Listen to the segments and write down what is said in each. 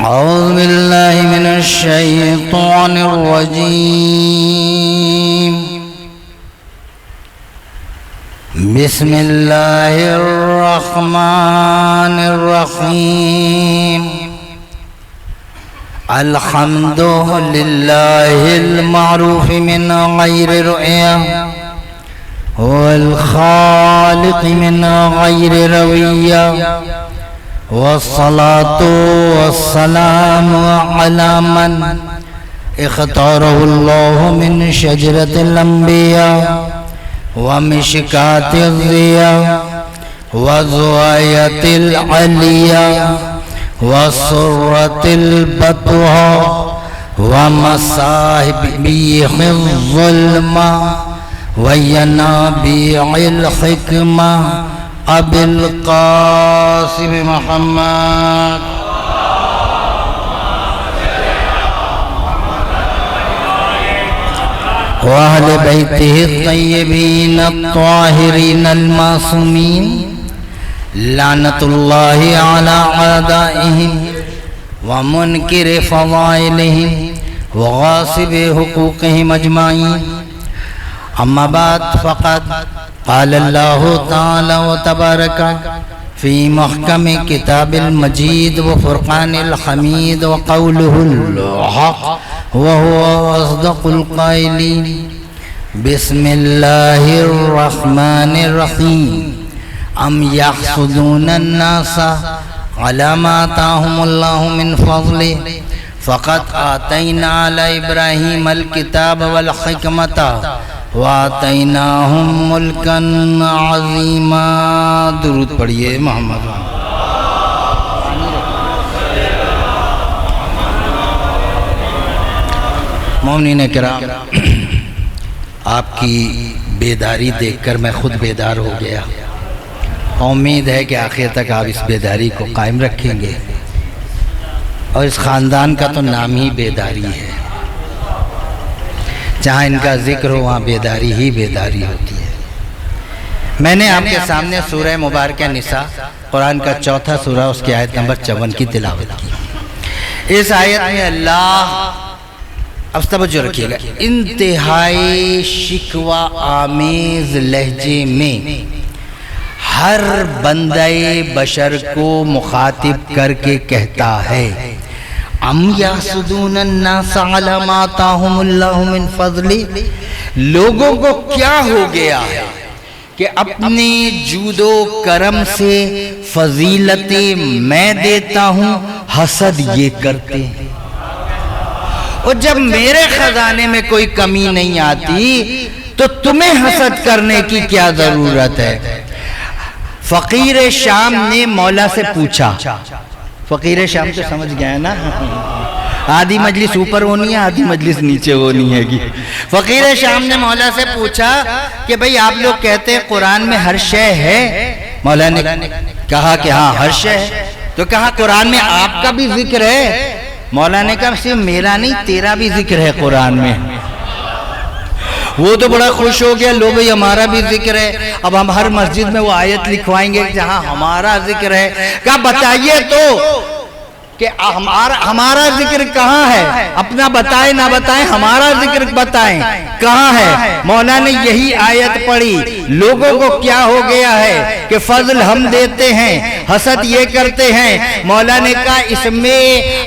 أعوذ بالله من الشيطان الرجيم. بسم الله الرحمن الرحيم. الحمد لله المعروف من غير رؤية، والخالق من غير روية، والصلاة والسلام على من اختاره الله من شجرة الأنبياء ومشكاة الضياء وزواية العليا وسرة البطحاء ومصابيح الظلمة وينابيع الحكمة أبي القاسم محمد وأهل بيته الطيبين الطاهرين المعصومين لعنة الله على أعدائهم ومنكر فضائلهم وغاصب حقوقهم أجمعين. أما بعد فقد قال الله تعالى وتبارك في محكم كتاب المجيد وفرقان الحميد وقوله الحق وهو أصدق القائلين. بسم الله الرحمن الرحيم. أم يحسدون الناس على ما آتاهم الله من فضله فقد آتينا على إبراهيم الكتاب والحكمة وَآتَيْنَاهُمْ مُلْكًا عَظِيمًا. درود پڑھیے محمد. مومنین کرام، آپ کی بیداری دیکھ کر میں خود بیدار ہو گیا. امید ہے کہ آخر تک آپ اس بیداری کو قائم رکھیں گے، اور اس خاندان کا تو نام ہی بیداری ہے. جہاں ان کا ذکر ہو وہاں بیداری ہی بیداری ہوتی ہے. میں نے آپ کے سامنے سورہ مبارکہ نساء، قرآن کا چوتھا سورہ، اس کی آیت نمبر 54 کی تلاوت کی. اس آیت میں اللہ، اب توجہ رکھیے گا، انتہائی شکوہ آمیز لہجے میں ہر بندہ بشر کو مخاطب کر کے کہتا ہے، ام یحسدون الناس علی ما آتاہم اللہ من فضلہ. لوگوں کو کیا ہو گیا ہے کہ اپنے جود و کرم سے فضیلتیں میں دیتا ہوں، حسد یہ کرتے ہیں. اور جب میرے خزانے میں کوئی کمی نہیں آتی تو تمہیں حسد کرنے کی کیا ضرورت ہے. فقیر شام نے مولا سے پوچھا. فقیر شام تو سمجھ گیا نا، آدھی مجلس اوپر ہونی ہے، آدھی مجلس نیچے ہونی ہے گی. فقیر شام نے مولا سے پوچھا کہ بھئی آپ لوگ کہتے ہیں قرآن میں ہر شے ہے. مولا نے کہا کہ ہاں ہر شے ہے. تو کہا قرآن میں آپ کا بھی ذکر ہے. مولا نے کہا صرف میرا نہیں، تیرا بھی ذکر ہے قرآن میں. وہ تو بڑا خوش ہو گیا، لو بھئی ہمارا بھی ذکر ہے. اب ہم ہر مسجد میں وہ آیت لکھوائیں گے جہاں ہمارا ذکر ہے. کہا بتائیے تو کہ ہمارا ذکر کہاں ہے. اپنا بتائیں نہ بتائیں، ہمارا ذکر بتائیں کہاں ہے. مولا نے یہی آیت پڑھی. لوگوں کو کیا ہو گیا ہے کہ فضل ہم دیتے ہیں، حسد یہ کرتے ہیں. مولا نے کہا اس میں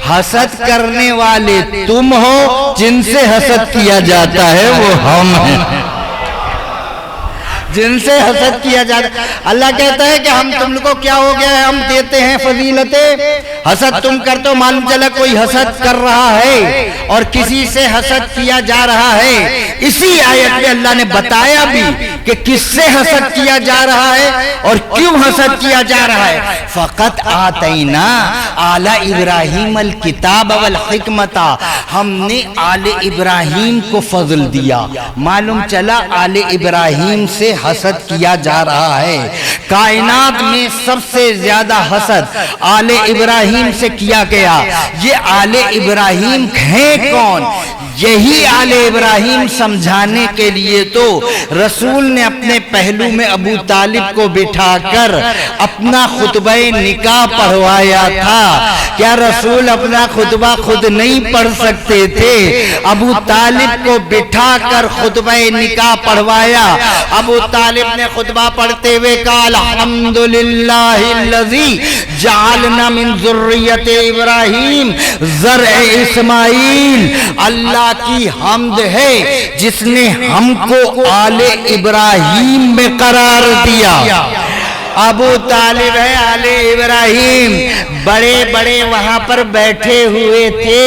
حسد کرنے والے تم ہو، جن سے حسد کیا جاتا ہے وہ ہم ہیں. جن سے حسد کیا جاتا ہے. اللہ کہتا ہے کہ ہم تم کو کیا ہو گیا ہے، ہم دیتے ہیں فضیلتیں، حسد تم کرتے ہو. معلوم چلا کوئی حسد کر رہا ہے اور کسی سے حسد کیا جا رہا ہے. اسی آیت میں اللہ نے بتایا بھی کہ کس سے حسد کیا جا رہا ہے اور کیوں حسد کیا جا رہا ہے. فقط آتینا آل ابراہیم الکتاب والحکمت. ہم نے آل ابراہیم کو فضل دیا. معلوم چلا آل ابراہیم سے حسد کیا جا رہا ہے. کائنات میں سب سے زیادہ حسد آل ابراہیم سے کیا گیا. یہ آل ابراہیم ہیں کون؟ یہی آل ابراہیم سمجھانے کے لیے تو رسول نے اپنے پہلو میں ابو طالب کو بٹھا کر اپنا خطبہ نکاح پڑھوایا تھا۔ کیا رسول اپنا خطبہ خود نہیں پڑھ سکتے تھے؟ ابو طالب کو بٹھا کر خطبہ نکاح پڑھوایا۔ ابو طالب نے خطبہ پڑھتے ہوئے کہا الحمدللہ الذی جعلنا من ذریت ابراہیم زرع اسماعیل، اللہ کی حمد ہے جس نے ہم کو آل ابراہیم میں قرار دیا۔ ابو طالب ہے آل ابراہیم، بڑے بڑے وہاں پر بیٹھے ہوئے تھے،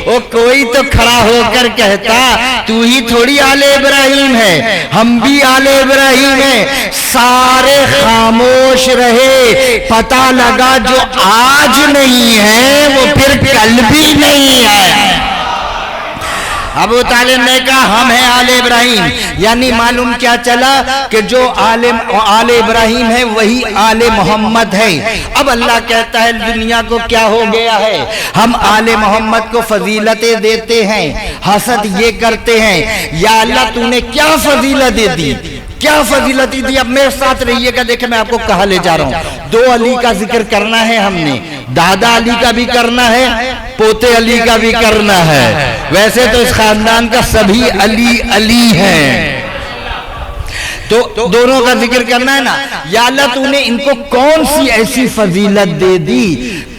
وہ کوئی تو کھڑا ہو کر کہتا تو ہی تھوڑی آل ابراہیم ہے، ہم بھی آل ابراہیم ہیں۔ سارے خاموش رہے، پتہ لگا جو آج نہیں ہے وہ پھر کل بھی نہیں ہے۔ ابو طالب نے کہا ہم ہیں آل ابراہیم، یعنی معلوم کیا چلا کہ جو آل ابراہیم ہے وہی آل محمد ہے۔ اب اللہ کہتا ہے دنیا کو کیا ہو گیا ہے، ہم آل محمد کو فضیلتیں دیتے ہیں، حسد یہ کرتے ہیں۔ یا اللہ تو نے کیا فضیلت دے دی، کیا فضیلت دی؟ اب میرے ساتھ رہیے گا، دیکھیں میں آپ کو کہاں لے جا رہا ہوں۔ دو علی کا ذکر کرنا ہے ہم نے، دادا علی کا بھی کرنا ہے، پوتے علی کا بھی کرنا ہے۔ ویسے تو اس خاندان کا سبھی علی علی ہیں، تو دونوں کا ذکر کرنا ہے نا۔ یا اللہ تو نے ان کو کون سی ایسی فضیلت دے دی،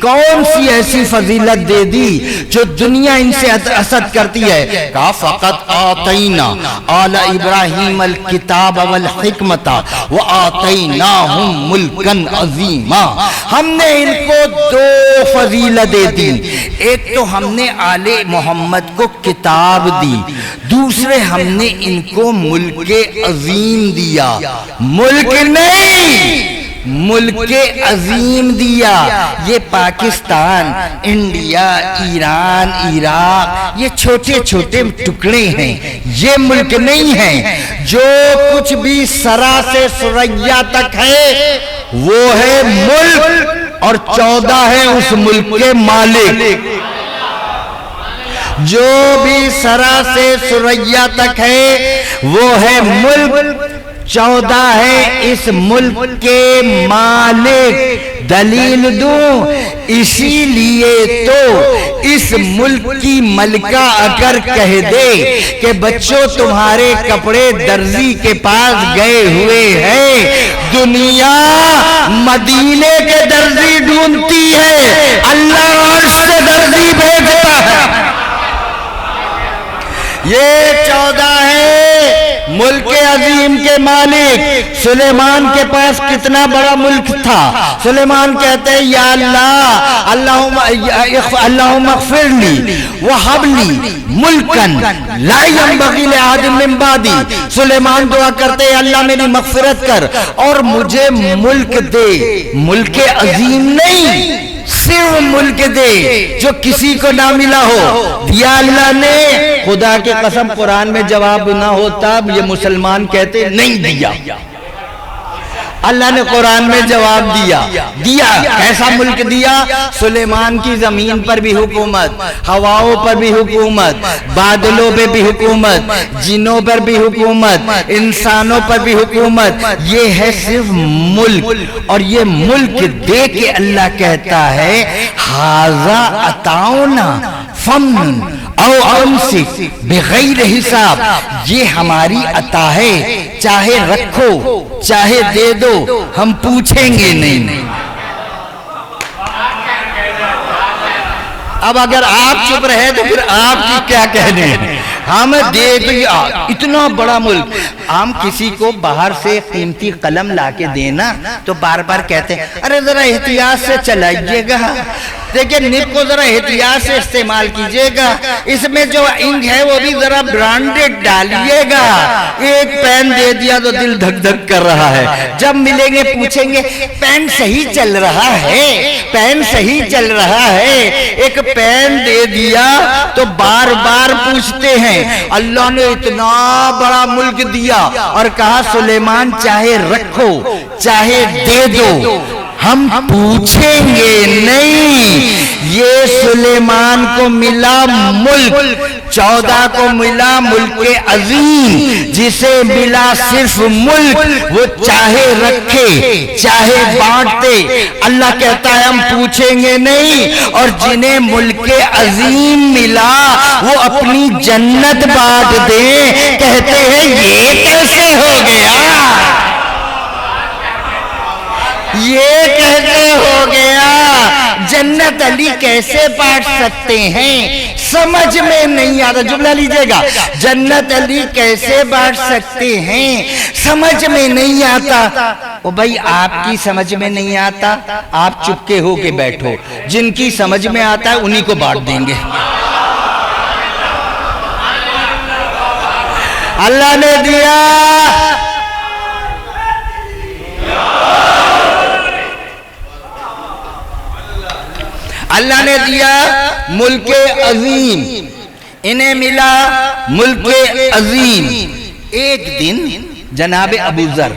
کون سی ایسی فضیلت دے دی جو دنیا ان سے حسد کرتی ہے؟ کہا فقط آتینا آل ابراہیم الکتاب والحکمت وآتیناہم ملکن عظیما، ہم نے ان کو دو فضیلتیں دی۔ ایک تو ہم نے آل محمد کو کتاب دی، دوسرے ہم نے ان کو ملک عظیم دیا، ملک نہیں ملک عظیم دیا۔ یہ پاکستان، انڈیا، ایران، عراق یہ چھوٹے چھوٹے ٹکڑے ہیں، یہ ملک نہیں ہیں۔ جو کچھ بھی سرا سے ثریا تک ہے وہ ہے ملک، اور 14 ہے اس ملک کے مالک۔ جو بھی سرا سے ثریا تک ہے وہ ہے ملک، 14 ہے اس ملک کے مالک۔ دلیل دوں، اسی لیے تو اس ملک کی ملکہ اگر کہہ دے کہ بچوں تمہارے کپڑے درزی کے پاس گئے ہوئے ہیں، دنیا مدینے کے درزی ڈھونڈتی ہے، اللہ عرش سے درزی بھیجتا ہے۔ یہ 14 ہے ملک عظیم کے مالک۔ سلیمان کے پاس کتنا بڑا ملک تھا، سلیمان کہتے ہیں یا اللہ اللہم اغفر لی وہب لی ملکن لا ینبغی لأحد من بعدی۔ سلیمان دعا کرتے ہیں اللہ میری مغفرت کر اور مجھے ملک دے، ملک عظیم نہیں صرف ملک دے جو کسی کو نہ ملا ہو۔ دیا اللہ نے، خدا کے قسم قرآن میں جواب نہ ہوتا یہ مسلمان کہتے نہیں دیا، اللہ نے قرآن میں جواب دیا۔ کیسا ملک دیا؟ سلیمان کی زمین پر بھی حکومت، ہواؤں پر بھی حکومت، بادلوں پہ بھی حکومت، جنوں پر بھی حکومت، انسانوں پر بھی حکومت۔ یہ ہے صرف ملک، اور یہ ملک دے کے اللہ کہتا ہے ھذا عطاؤنا فمن او امسک بغیر حساب، یہ ہماری عطا ہے، چاہے رکھو چاہے دے دو، ہم پوچھیں گے نہیں۔ اب اگر آپ چپ رہے تو پھر آپ کی کیا کہنے ہیں؟ ہم دے دیا اتنا بڑا ملک۔ ہم کسی کو باہر سے قیمتی قلم لا کے دینا تو بار بار کہتے ہیں ارے ذرا احتیاط سے چلائیے گا، دیکھیں نب کو ذرا احتیاط سے استعمال کیجئے گا، اس میں جو انک ہے وہ بھی ذرا برانڈڈ ڈالیے گا۔ ایک پین دے دیا تو دل دھک دھک کر رہا ہے، جب ملیں گے پوچھیں گے پین صحیح چل رہا ہے، پین صحیح چل رہا ہے۔ ایک پین دے دیا تو بار بار پوچھتے ہیں۔ اللہ نے اتنا بڑا ملک دیا اور کہا سلیمان چاہے رکھو چاہے دے دو، ہم پوچھیں گے نہیں۔ یہ سلیمان کو ملا ملک، 14 کو ملا ملک عظیم، جسے ملا صرف ملک وہ چاہے رکھے چاہے بانٹے، اللہ کہتا ہے ہم پوچھیں گے نہیں، اور جنہیں ملک عظیم ملا وہ اپنی جنت بانٹ دیں، کہتے ہیں یہ کیسے ہو گیا، یہ کیسے ہو گیا، جنت علی کیسے بانٹ سکتے ہیں، سمجھ میں نہیں آتا، جملہ لیجئے گا، جنت علی کیسے بانٹ سکتے ہیں، سمجھ میں نہیں آتا۔ او بھائی آپ کی سمجھ میں نہیں آتا، آپ چپکے ہو کے بیٹھو، جن کی سمجھ میں آتا ہے انہی کو بانٹ دیں گے۔ اللہ نے دیا، اللہ نے دیا ملک عظیم، انہیں ملا ملک عظیم۔ ایک دن جناب ابو ذر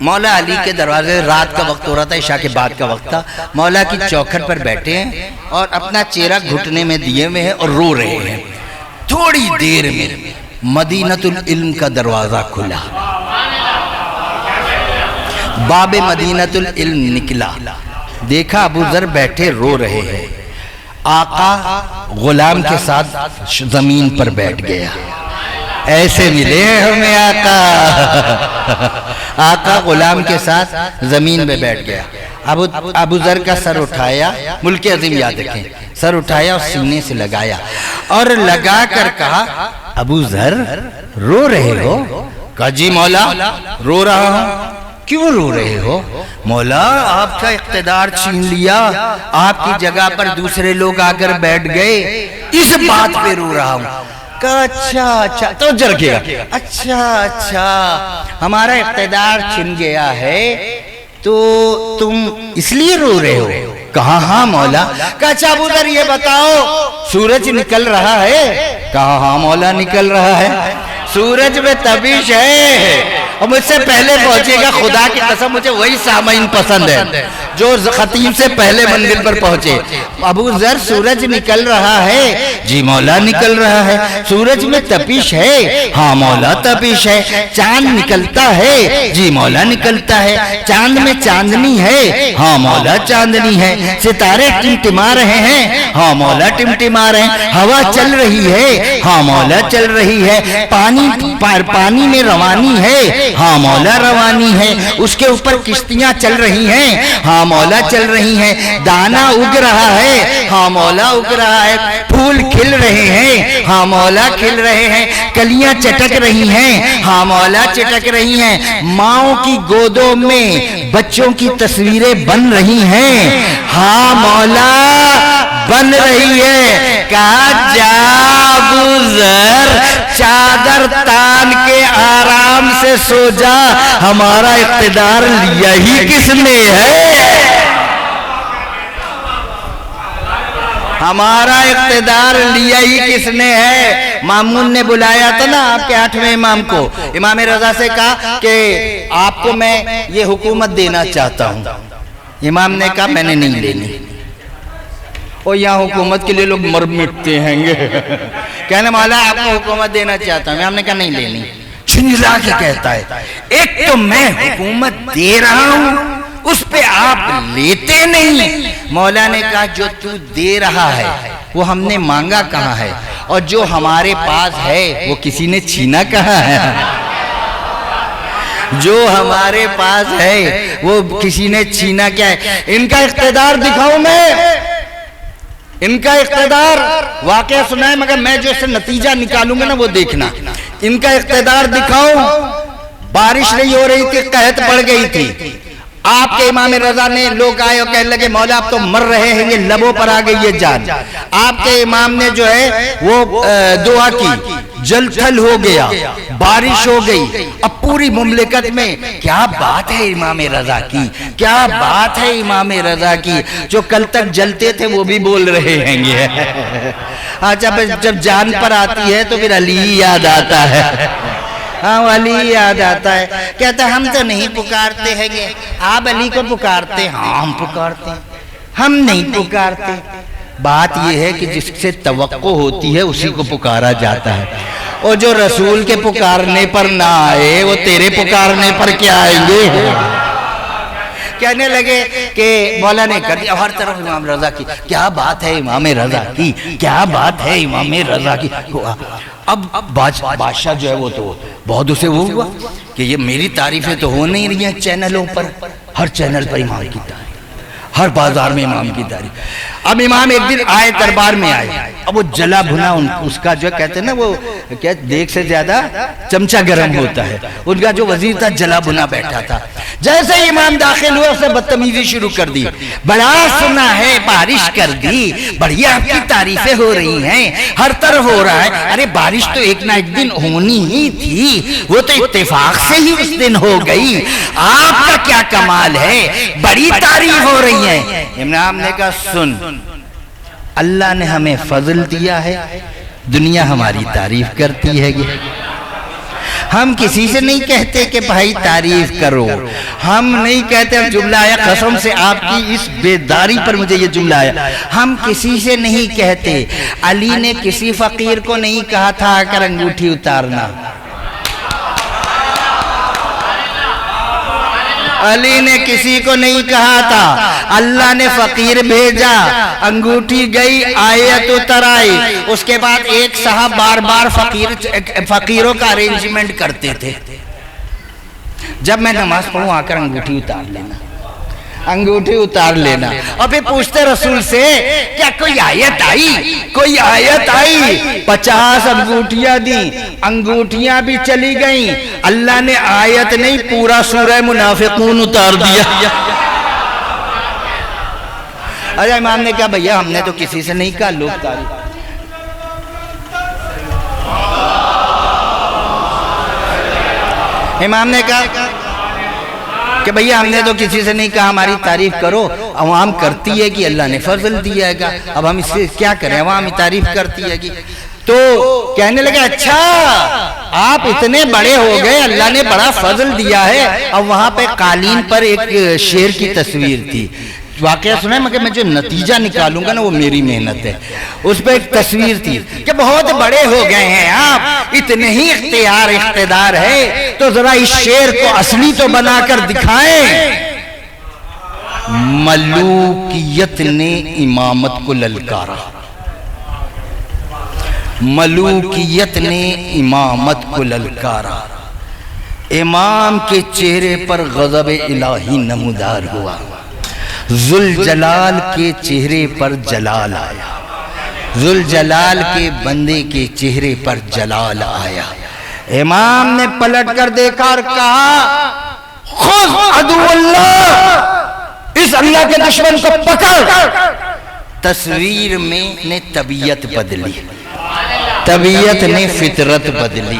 مولا علی کے دروازے، رات کا وقت ہو رہا تھا، عشاء کے بعد کا وقت تھا، مولا کی چوکھٹ پر بیٹھے ہیں اور اپنا چہرہ گھٹنے میں دیے ہوئے ہیں اور رو رہے ہیں۔ تھوڑی دیر میں مدینۃ العلم کا دروازہ کھلا، باب مدینۃ العلم نکلا، دیکھا ابو ذر بیٹھے رو رہے ہیں، آقا غلام کے ساتھ زمین پر بیٹھ گیا، ایسے ملے ہمیں آقا، آقا غلام کے ساتھ زمین پہ بیٹھ گیا۔ ابو ذر کا سر اٹھایا، ملک عظیم یاد رکھیں، سر اٹھایا اور سینے سے لگایا اور لگا کر کہا ابو ذر رو رہے ہو؟ کہا جی مولا رو رہا ہوں۔ کیوں رو رہے ہو؟ مولا آپ کا اقتدار چھین لیا، آپ کی جگہ پر دوسرے لوگ آ کر بیٹھ گئے، اس بات پہ رو رہا ہوں۔ کہا اچھا اچھا، تو جر گیا، اچھا اچھا ہمارا اقتدار چھن گیا ہے تو تم اس لیے رو رہے ہو؟ کہا ہاں مولا۔ کہا اچھا ابو ذر یہ بتاؤ سورج نکل رہا ہے؟ کہا ہاں مولا نکل رہا ہے۔ سورج میں تبیش ہے اور مجھ سے پہلے پہنچے گا، خدا کی قسم مجھے وہی سامعین پسند ہے جو خطیب سے پہلے منزل پر پہنچے۔ ابو ذر سورج نکل رہا ہے؟ جی مولا نکل رہا ہے۔ سورج میں تپش ہے؟ ہاں مولا تپش ہے۔ چاند نکلتا ہے؟ جی مولا نکلتا ہے۔ چاند میں چاندنی ہے؟ ہاں مولا چاندنی ہے۔ ستارے ٹمٹما رہے ہیں؟ ہاں مولا ٹمٹما رہے ہیں۔ ہوا چل رہی ہے؟ ہاں مولا چل رہی ہے۔ پانی میں روانی ہے؟ ہاں مولا روانی ہے۔ اس کے اوپر کشتیاں چل رہی ہیں؟ ہاں مولا چل رہی ہیں۔ دانا اگ رہا ہے؟ ہاں مولا اگ رہا ہے۔ پھول کھل رہے ہیں؟ ہاں مولا کھل رہے ہیں۔ کلیاں چٹک رہی ہیں؟ ہاں مولا چٹک رہی ہیں۔ ماؤں کی گودوں میں بچوں کی تصویریں بن رہی ہیں؟ ہاں مولا بن رہی ہے۔ کہا جا ابو ذر چادر تان کے آرام سے سو جا، ہمارا اقتدار یہی کس نے ہے؟ ہمارا اقتدار لیا ہی کس نے ہے؟ مامون نے بلایا تھا نا آپ کے 8ویں امام کو، امام رضا سے کہا کہ آپ کو میں یہ حکومت دینا چاہتا ہوں۔ امام نے کہا میں نے نہیں لینی، اور یہاں حکومت کے لیے لوگ مر مٹتے ہیں گے، کہنے مولا آپ کو حکومت دینا چاہتا ہوں۔ امام نے کہا نہیں لینی، چھنجلا کے کہتا ہے ایک تو میں حکومت دے رہا ہوں اس پہ آپ لیتے نہیں۔ مولا نے کہا جو تو دے رہا ہے وہ ہم نے مانگا کہاں ہے، اور جو ہمارے پاس ہے وہ کسی نے چھینا کہاں ہے؟ جو ہمارے پاس ہے وہ کسی نے چھینا کیا ہے؟ ان کا اقتدار دکھاؤں میں؟ ان کا اقتدار واقعہ سنا ہے مگر میں جو اس سے نتیجہ نکالوں گا نا وہ دیکھنا۔ ان کا اقتدار دکھاؤں؟ بارش نہیں ہو رہی تھی، قحط پڑ گئی تھی، آپ کے امام رضا نے لوگ آئے اور کہنے لگے مولا آپ تو مر رہے ہیں، یہ لبوں پر آ گئی یہ جان۔ آپ کے امام نے جو ہے وہ دعا کی، جل تھل ہو گیا، بارش ہو گئی۔ اب پوری مملکت میں کیا بات ہے امام رضا کی، کیا بات ہے امام رضا کی، جو کل تک جلتے تھے وہ بھی بول رہے ہیں گے۔ جب جان پر آتی ہے تو پھر علی یاد آتا ہے، ہاں علی یاد آتا ہے۔ کہتا ہم تو نہیں پکارتے ہیں گے، آپ علی کو پکارتے؟ ہاں ہم پکارتے ہیں۔ ہم نہیں پکارتے، بات یہ ہے کہ جس سے توقع ہوتی ہے اسی کو پکارا جاتا ہے، اور جو رسول کے پکارنے پر نہ آئے وہ تیرے پکارنے پر کیا آئیں گے؟ کہنے لگے کہ مولا نے کر دیا ہر طرف امام رضا کی، کیا بات ہے امام رضا کی، کیا بات ہے امام رضا کی۔ اب بادشاہ جو ہے وہ تو بہت اسے وہ ہوا کہ یہ میری تعریفیں تو ہو نہیں رہی ہیں چینلوں پر، ہر چینل پر امام کی تعریف، ہر بازار میں امام کی تعریف۔ اب امام ایک دن آئے، دربار میں آئے، اب وہ جلا بھنا اس کا جو کہتے ہیں نا وہ دیکھ سے زیادہ چمچہ گرم ہوتا ہے، ان کا جو وزیر تھا جلا بھنا بیٹھا تھا۔ جیسے ہی امام داخل ہوئے اسے بدتمیزی شروع کر دی، بڑا سنا ہے بارش کر دی، بڑھیا آپ کی تعریفیں ہو رہی ہیں، ہر طرف ہو رہا ہے، ارے بارش تو ایک نہ ایک دن ہونی ہی تھی، وہ تو اتفاق سے ہی اس دن ہو گئی، آپ کا کیا کمال ہے، بڑی تعریف ہو رہی ہے۔ امام نے کہا سن، اللہ نے ہمیں فضل دیا ہے، دنیا ہماری تعریف کرتی ہے، ہم کسی سے نہیں کہتے کہ بھائی تعریف کرو، ہم نہیں کہتے، جملہ آیا قسم سے آپ کی اس بیداری پر مجھے یہ جملہ آیا، ہم کسی سے نہیں کہتے۔ علی نے کسی فقیر کو نہیں کہا تھا آ کر انگوٹھی اتارنا، علی نے کسی کو نہیں کہا تھا، اللہ نے فقیر بھیجا، انگوٹھی گئی، آیت اتر آئی، اس کے بعد ایک صاحب بار بار فقیروں کا ارینجمنٹ کرتے تھے، جب میں نماز پڑھوں آ کر انگوٹھی اتار لینا، انگوٹھی اتار لینا، اور پھر پوچھتے رسول سے کیا کوئی آیت آئی، کوئی آیت آئی، 50 انگوٹھیاں دیں، انگوٹھیاں بھی چلی گئیں، اللہ نے آیت نہیں پورا سورہ منافقون اتار دیا۔ ارے امام نے کہا بھیا ہم نے تو کسی سے نہیں کہا، لوگ تعریف۔ امام نے کہا کہ بھیا ہم نے تو کسی سے نہیں کہا ہماری تعریف کرو، عوام کرتی ہے کہ اللہ نے فضل دیا ہے، اب ہم اس سے کیا کریں، عوام ہی تعریف کرتی ہے۔ تو کہنے لگے اچھا آپ اتنے بڑے ہو گئے، اللہ نے بڑا فضل دیا ہے۔ اب وہاں پہ قالین پر ایک شیر کی تصویر تھی، واقعہ سنیں مگر میں جو نتیجہ نکالوں گا نا وہ میری محنت ہے۔ اس پہ ایک تصویر تھی کہ بہت بڑے ہو گئے ہیں آپ، اتنے ہی اختیار اقتدار ہے، تو ذرا اس شیر کو اصلی تو بنا کر دکھائیں۔ ملوکیت نے امامت کو للکارا، ملوکیت نے امامت کو للکارا، امام کے چہرے پر غضب الہی نمودار ہوا، ذوالجلال کے چہرے پر جلال آیا، ذوالجلال کے بندے کے چہرے پر جلال آیا۔ امام نے پلٹ کر دیکھا اور کہا خذ عدو اللہ، اس اللہ کے دشمن کو پکڑ۔ تصویر میں نے طبیعت بدلی، طبیعت نے فطرت بدلی،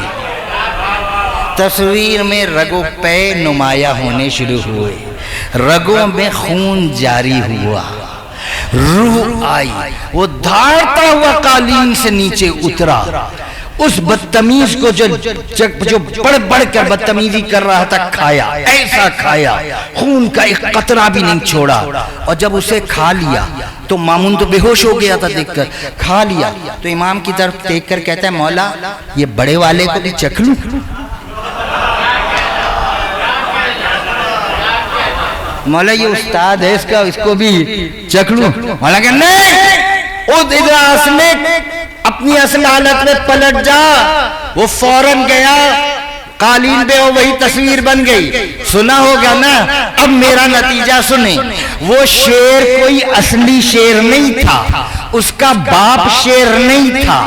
تصویر میں رگوں پے نمایاں ہونے شروع ہوئے، رگوں میں خون جاری ہوا، روح آئی، وہ دھاڑتا ہوا قالین سے نیچے اترا، اس بدتمیز کو جو بڑھ بڑھ کر بدتمیزی کر رہا تھا کھایا، ایسا کھایا، خون کا ایک قطرہ بھی نہیں چھوڑا، اور جب اسے کھا لیا تو مامون تو بے ہوش ہو گیا تھا دیکھ کر، کھا لیا تو امام کی طرف دیکھ کر کہتا ہے مولا یہ بڑے والے کو بھی چکھ لوں؟ مولا یہ استاد ہے اس کا، اس کو بھی چکھ لوں؟ مولا کہ نہیں، ادراس میں اپنی اصل حالت میں پلٹ جا۔ وہ فوراً گیا، قالین پہ وہی تصویر بن گئی، سنا ہوگا نا۔ اب میرا نتیجہ سنیں، وہ شیر کوئی اصلی شیر نہیں تھا، اس کا باپ شیر نہیں تھا،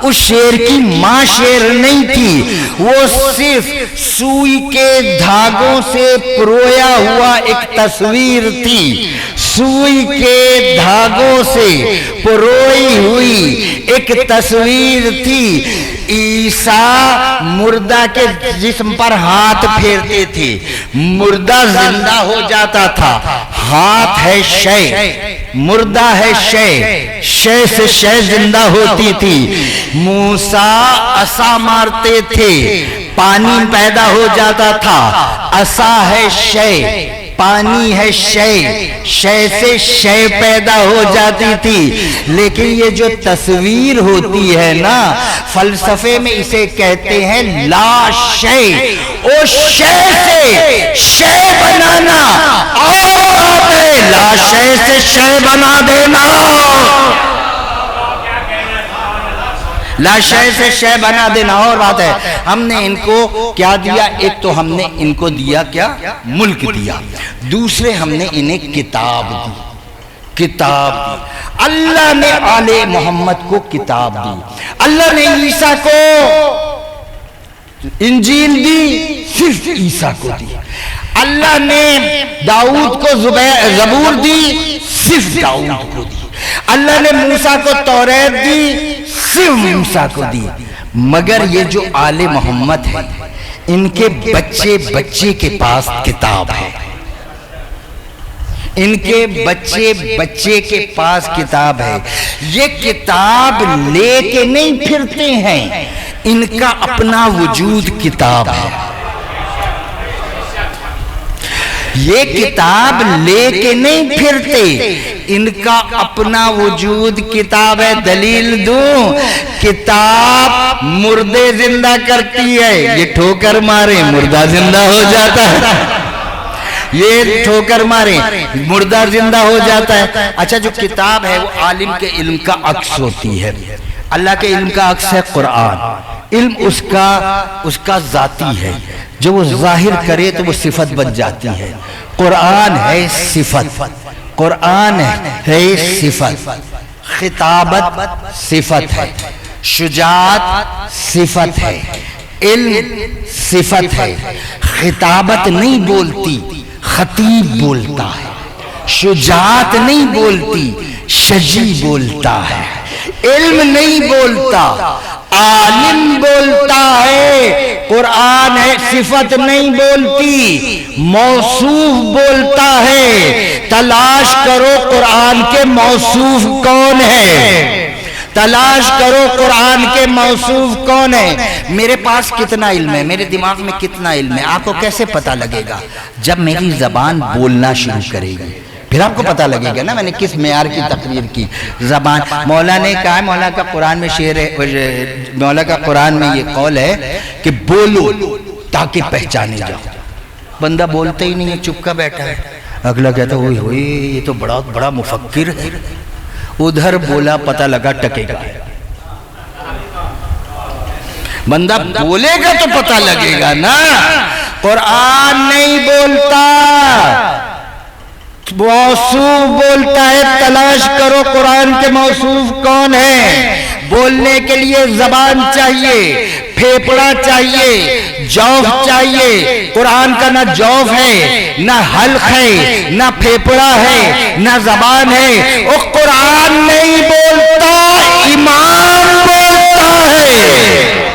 اس شیر کی ماں شیر نہیں تھی، وہ صرف سوئی کے دھاگوں سے پرویا ہوا ایک تصویر تھی، سوئی کے دھاگوں سے پروئی ہوئی ایک تصویر تھی۔ عیسیٰ مردہ کے جسم پر ہاتھ پھیرتے تھے، مردہ زندہ ہو جاتا تھا، ہاتھ ہے شے، مردہ ہے شے، شے سے شے زندہ ہوتی تھی۔ موسیٰ عصا مارتے تھے، پانی پیدا ہو جاتا تھا، عصا ہے شے، پانی ہے شے، شے سے شے پیدا ہو جاتی تھی، لیکن یہ جو تصویر ہوتی ہے نا فلسفے میں اسے کہتے ہیں لا شے، او شے سے شے بنانا اور بات ہے، لا شے سے شے بنا دینا، لا شے سے شے بنا دینا اور بات ہے۔ ہم نے ان کو کیا دیا؟ ایک تو ہم نے ان کو دیا کیا؟ ملک دیا، دوسرے ہم نے انہیں کتاب دی، کتاب دی۔ اللہ نے آل محمد کو کتاب دی، اللہ نے عیسیٰ کو انجیل دی، صرف عیسیٰ کو دی، اللہ نے داؤد کو زبور دی، صرف داؤد کو دی، اللہ نے موسیٰ کو توریت دی، صرف موسیٰ کو دی۔ مگر یہ جو آل محمد ہے ان کے بچے بچے کے پاس کتاب ہے، ان کے بچے بچے کے پاس کتاب ہے، یہ کتاب لے کے نہیں پھرتے ہیں، ان کا اپنا وجود کتاب ہے، یہ کتاب لے کے نہیں پھرتے، ان کا اپنا وجود کتاب ہے۔ دلیل دوں، کتاب مردے زندہ کرتی ہے، یہ ٹھوکر مارے مردہ زندہ ہو جاتا ہے، یہ ٹھوکر مارے مردہ زندہ ہو جاتا ہے۔ اچھا، جو کتاب ہے وہ عالم کے علم کا عکس ہوتی ہے، اللہ کے علم کا عکس ہے قرآن، علم اس کا ذاتی ہے، جو وہ ظاہر کرے تو وہ صفت بن جاتی ہے۔ قرآن ہے صفت، قرآن ہے صفت، خطابت صفت ہے، شجاعت صفت ہے، علم صفت ہے، خطابت نہیں بولتی خطیب بولتا ہے، شجاعت نہیں بولتی شجی بولتا ہے، علم نہیں بولتا عالم بولتا ہے، قرآن ہے صفت نہیں بولتی موصوف بولتا ہے۔ تلاش کرو قرآن کے موصوف کون ہے، تلاش کرو قرآن کے موصوف کون ہے۔ میرے پاس کتنا علم ہے، میرے دماغ میں کتنا علم ہے، آپ کو کیسے پتا لگے گا؟ جب میری زبان بولنا شروع کرے گی پھر آپ کو پتا لگے گا نا میں نے کس معیار کی تقریر کی۔ زبان، مولا نے کہا ہے، مولا کا قرآن میں شعر ہے، مولا کا قرآن میں یہ قول ہے کہ بولو تاکہ پہچانے جاؤ۔ بندہ بولتا ہی نہیں ہے، چپ کا بیٹھا ہے، اگلا کہتا ہے ہوئی ہوئی یہ تو بڑا مفکر ہے، ادھر بولا پتہ لگا ٹکے گا، بندہ بولے گا تو پتہ لگے گا نا۔ قرآن نہیں بولتا موصوف بولتا ہے، تلاش کرو قرآن کے موصوف کون ہے۔ بولنے کے لیے زبان چاہیے، پھیپڑا چاہیے، جوف چاہیے۔ قرآن کا نہ جوف ہے، نہ حلق ہے، نہ پھیپڑا ہے، نہ زبان ہے۔ وہ قرآن نہیں بولتا، ایمان بولتا ہے۔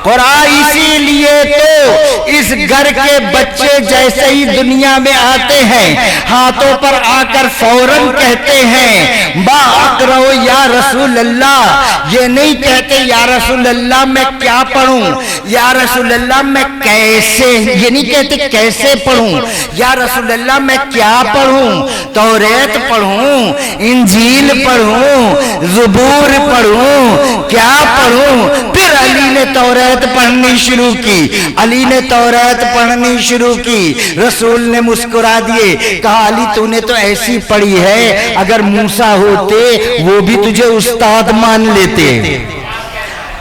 قرآن اسی لیے تو اس گھر کے بچے جیسے ہی دنیا میں آتے ہیں ہاتھوں پر آ کر فوراً کہتے ہیں با اقرأ یا رسول اللہ، یہ نہیں کہتے یا رسول اللہ میں کیا پڑھوں، یا رسول اللہ میں کیسے، یہ نہیں کہتے کیسے پڑھوں، یا رسول اللہ میں کیا پڑھوں، توریت پڑھوں، انجیل پڑھوں، زبور پڑھوں، کیا پڑھوں۔ پھر علی نے توریت پڑھنی شروع کی، علی نے توریت پڑھنی شروع کی، رسول نے مسکرا دیے، کہا علی تو نے تو ایسی پڑھی ہے، اگر موسیٰ ہوتے وہ بھی تجھے استاد مان لیتے۔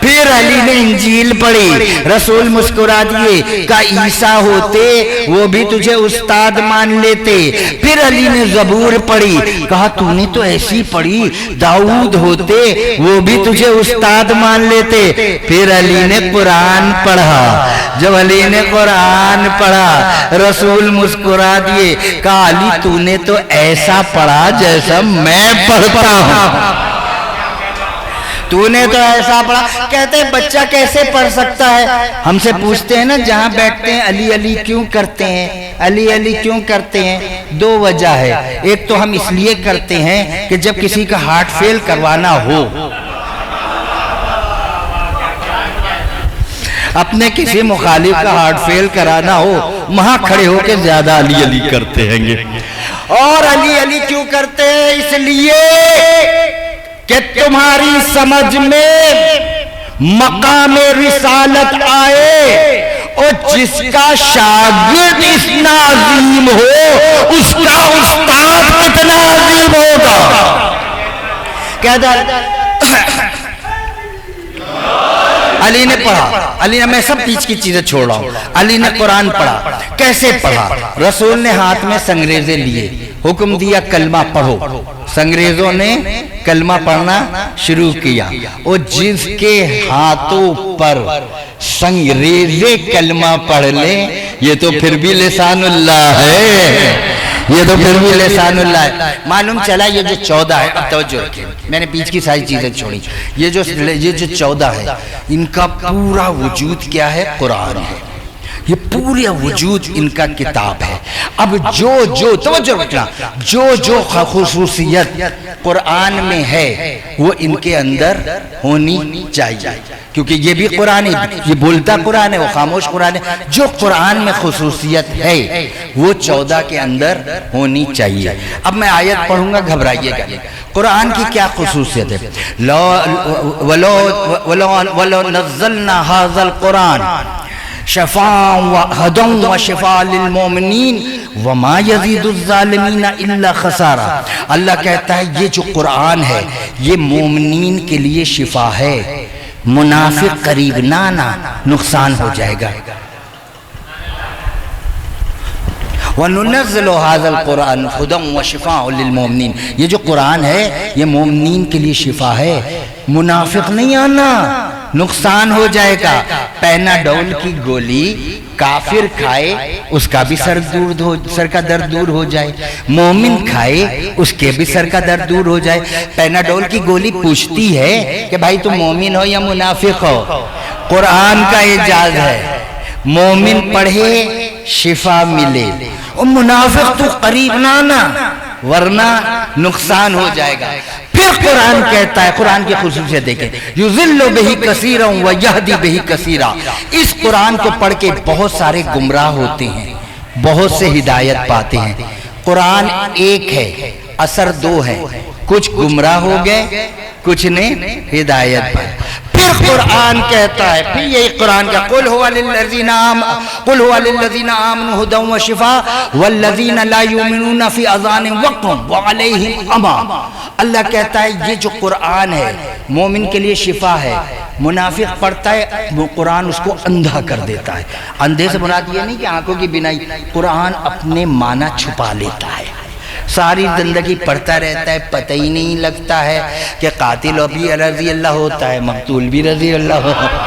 پھر علی نے انجیل پڑھی، رسول مسکرا دیے، کہا عیسیٰ ہوتے وہ بھی تجھے استاد مان لیتے۔ پھر علی نے زبور پڑھی، کہا تو نے تو ایسی پڑھی، داؤد ہوتے وہ بھی تجھے استاد مان لیتے۔ پھر علی نے قرآن پڑھا، جب علی نے قرآن پڑھا رسول مسکرا دیے، کہا علی تو نے تو ایسا پڑھا جیسا میں پڑھتا ہوں، تو نے تو ایسا پڑھا۔ کہتے ہیں بچہ کیسے پڑھ سکتا ہے؟ ہم سے پوچھتے ہیں نا جہاں بیٹھتے ہیں علی علی کیوں کرتے ہیں، علی علی کیوں کرتے ہیں؟ دو وجہ ہے، ایک تو ہم اس لیے کرتے ہیں کہ جب کسی کا ہارٹ فیل کروانا ہو، اپنے کسی مخالف کا ہارٹ فیل کرانا ہو، وہاں کھڑے ہو کے زیادہ علی علی کرتے ہیں گے. اور علی علی کیوں کرتے ہیں؟ اس لیے کہ تمہاری سمجھ میں مقام رسالت آئے اور جس کا شاگرد اتنا عظیم ہو اس کا استاد کتنا عظیم ہوگا. کہتا علی نے پڑھا، علی نے، میں سب بیچ کی چیزیں چھوڑ رہا ہوں، علی نے قرآن پڑھا. کیسے پڑھا؟ رسول نے ہاتھ میں سنگریزے لیے، حکم دیا کلمہ پڑھو. سنگریزوں نے کلمہ پڑھنا شروع کیا. اور جس کے ہاتھوں پر سنگریزے کلمہ پڑھ لیں یہ تو پھر بھی لسان اللہ ہے، یہ تو پھر بھی لسان اللہ ہے. معلوم چلا یہ جو 14 ہے، اب توجہ رکھیں، میں نے بیچ کی ساری چیزیں چھوڑی. یہ جو 14 ہے ان کا پورا وجود کیا ہے؟ قرآن ہے. یہ پورا وجود ان کا کتاب ہے. اب جو توجہ رکھنا، جو خصوصیت قرآن میں ہے وہ ان کے اندر ہونی چاہیے، کیونکہ یہ بھی قرآن ہے، یہ بولتا قرآن ہے، وہ خاموش قرآن ہے. جو قرآن میں خصوصیت ہے وہ 14 کے اندر ہونی چاہیے. اب میں آیت پڑھوں گا، گھبرائیے گا. قرآن کی کیا خصوصیت ہے؟ وَلَوْ نَزَّلْنَا هَذَا الْقُرْآنَ شفاء وهدى وشفاء للمؤمنین وما يزيد الظالمین الا خسارا. اللہ کہتا ہے یہ جو قرآن ہے یہ مومنین کے لیے شفا ہے، منافق قریب نہ آنا، نقصان ہو جائے گا. وَنُنَزِّلُ هَذَا الْقُرْآنَ هُدًى وَشِفَاءً لِلْمُؤْمِنِينَ. یہ جو قرآن ہے یہ مومنین کے لیے شفا ہے، منافق نہیں آنا، نقصان ہو جائے گا. پیناڈول کی گولی کافر کھائے اس کا بھی سر کا درد دور ہو جائے، مومن کھائے اس کے بھی سر کا درد دور ہو جائے. پیناڈول کی گولی پوچھتی ہے کہ بھائی تم مومن ہو یا منافق ہو. قرآن کا اعجاز ہے، مومن پڑھے شفا ملے، اور منافق تو قریب نہ آنا ورنہ نقصان ہو جائے گا. پھر قرآن کہتا ہے، قرآن کی خصوصیت دیکھیں، یُذِلُّ بِهِ كَثِيرًا وَيَهْدِي بِهِ كَثِيرًا. اس قرآن کو پڑھ کے بہت سارے گمراہ ہوتے ہیں، بہت سے ہدایت پاتے ہیں. قرآن ایک ہے، اثر دو ہے، کچھ گمراہ ہو گئے، کچھ نے ہدایت پائی. پھر قرآن کہتا ہے، پھر یہی قرآن کا قُلْ هُوَ لِلَّذِينَ آمَنُوا هُدًى وَشِفَاءً وَالَّذِينَ لَا يُؤْمِنُونَ فِي آذَانِهِمْ وَقْرٌ وَعَلَيْهِمْ عَمًى. اللہ کہتا ہے یہ جو قرآن ہے مومن کے لیے شفا ہے. منافق پڑھتا ہے وہ قرآن اس کو اندھا کر دیتا ہے. اندھے سے مراد یہ نہیں کہ آنکھوں کی بینائی، قرآن اپنے معنی چھپا لیتا ہے. ساری زندگی پڑھتا رہتا ہے، پتہ ہی نہیں لگتا ہے کہ قاتل بھی رضی اللہ ہوتا ہے، مقتول بھی رضی اللہ ہوتا ہے.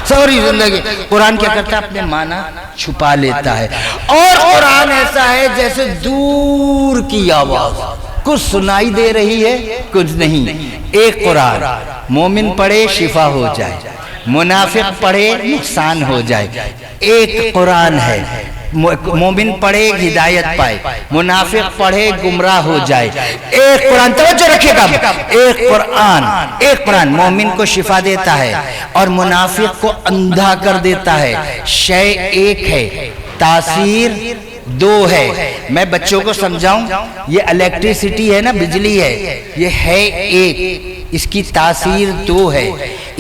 ساری زندگی قرآن کیا کرتا ہے؟ اپنے معنی چھپا لیتا ہے. اور قرآن ایسا ہے جیسے دور کی آواز، کچھ سنائی دے رہی ہے کچھ نہیں. ایک قرآن مومن پڑھے شفا ہو جائے، منافق پڑھے نقصان ہو جائے. ایک قرآن ہے، مومن پڑھے ہدایت پائے، منافق پڑھے گمراہ ہو جائے. ایک قرآن، توجہ رکھیے گا، ایک قرآن مومن کو شفا دیتا ہے اور منافق کو اندھا کر دیتا ہے. شے ایک ہے، تاثیر دو ہے. میں بچوں کو سمجھاؤں، یہ الیکٹریسٹی ہے نا، بجلی ہے، یہ ہے ایک، اس کی تاثیر دو ہے.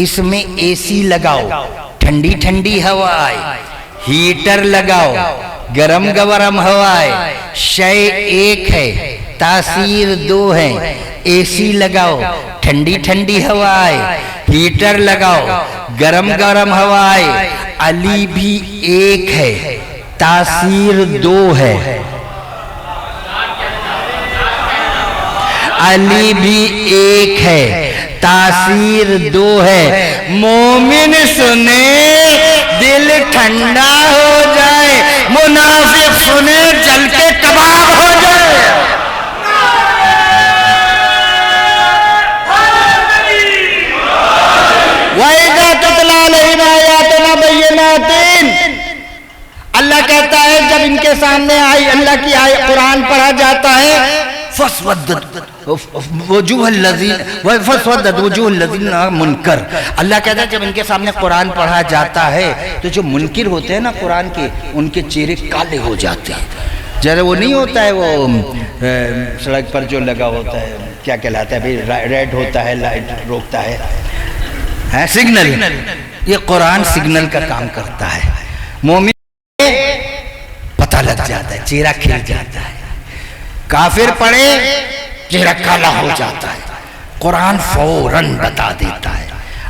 اس میں اے سی لگاؤ، ٹھنڈی ٹھنڈی ہوا آئے، ہیٹر لگاؤ، گرم گرم ہوا آئے. شے ایک ہے، تاثیر دو ہے. اے سی لگاؤ، ٹھنڈی ٹھنڈی ہوا آئے، ہیٹر لگاؤ، گرم گرم ہوا آئے. علی بھی ایک ہے، تاثیر دو ہے. علی بھی ایک ہے، تاثیر دو ہے. مومن سنے دل ٹھنڈا ہو جائے، منافق سنے جل کے کباب ہو جائے. وَإِذَا تُتْلَىٰ عَلَيْهِمْ آيَاتُنَا بَيِّنَاتٍ. اللہ کہتا ہے جب ان کے سامنے آئی اللہ کی قرآن پڑھا جاتا ہے، فَاسْوَدَّتْ وجوہ الذین فسودت وجوہ الذین منکر، اللہ کہتا ہے جب ان کے سامنے قرآن پڑھا جاتا ہے تو جو منکر ہوتے ہیں نا قرآن کے، ان کے چہرے کالے ہو جاتے ہیں. جیسے وہ نہیں ہوتا ہے وہ سڑک پر جو لگا ہوتا ہے کیا کہلاتا ہے بھائی، ریڈ ہوتا ہے لائٹ روکتا ہے سگنل، یہ قرآن سگنل کا کام کرتا ہے. مومن پتہ لگ جاتا ہے، چہرہ کھل جاتا ہے. کافر پڑھے چہرہ کالا ہو جاتا ہے، قرآن فوراً بتا دیتا ہے.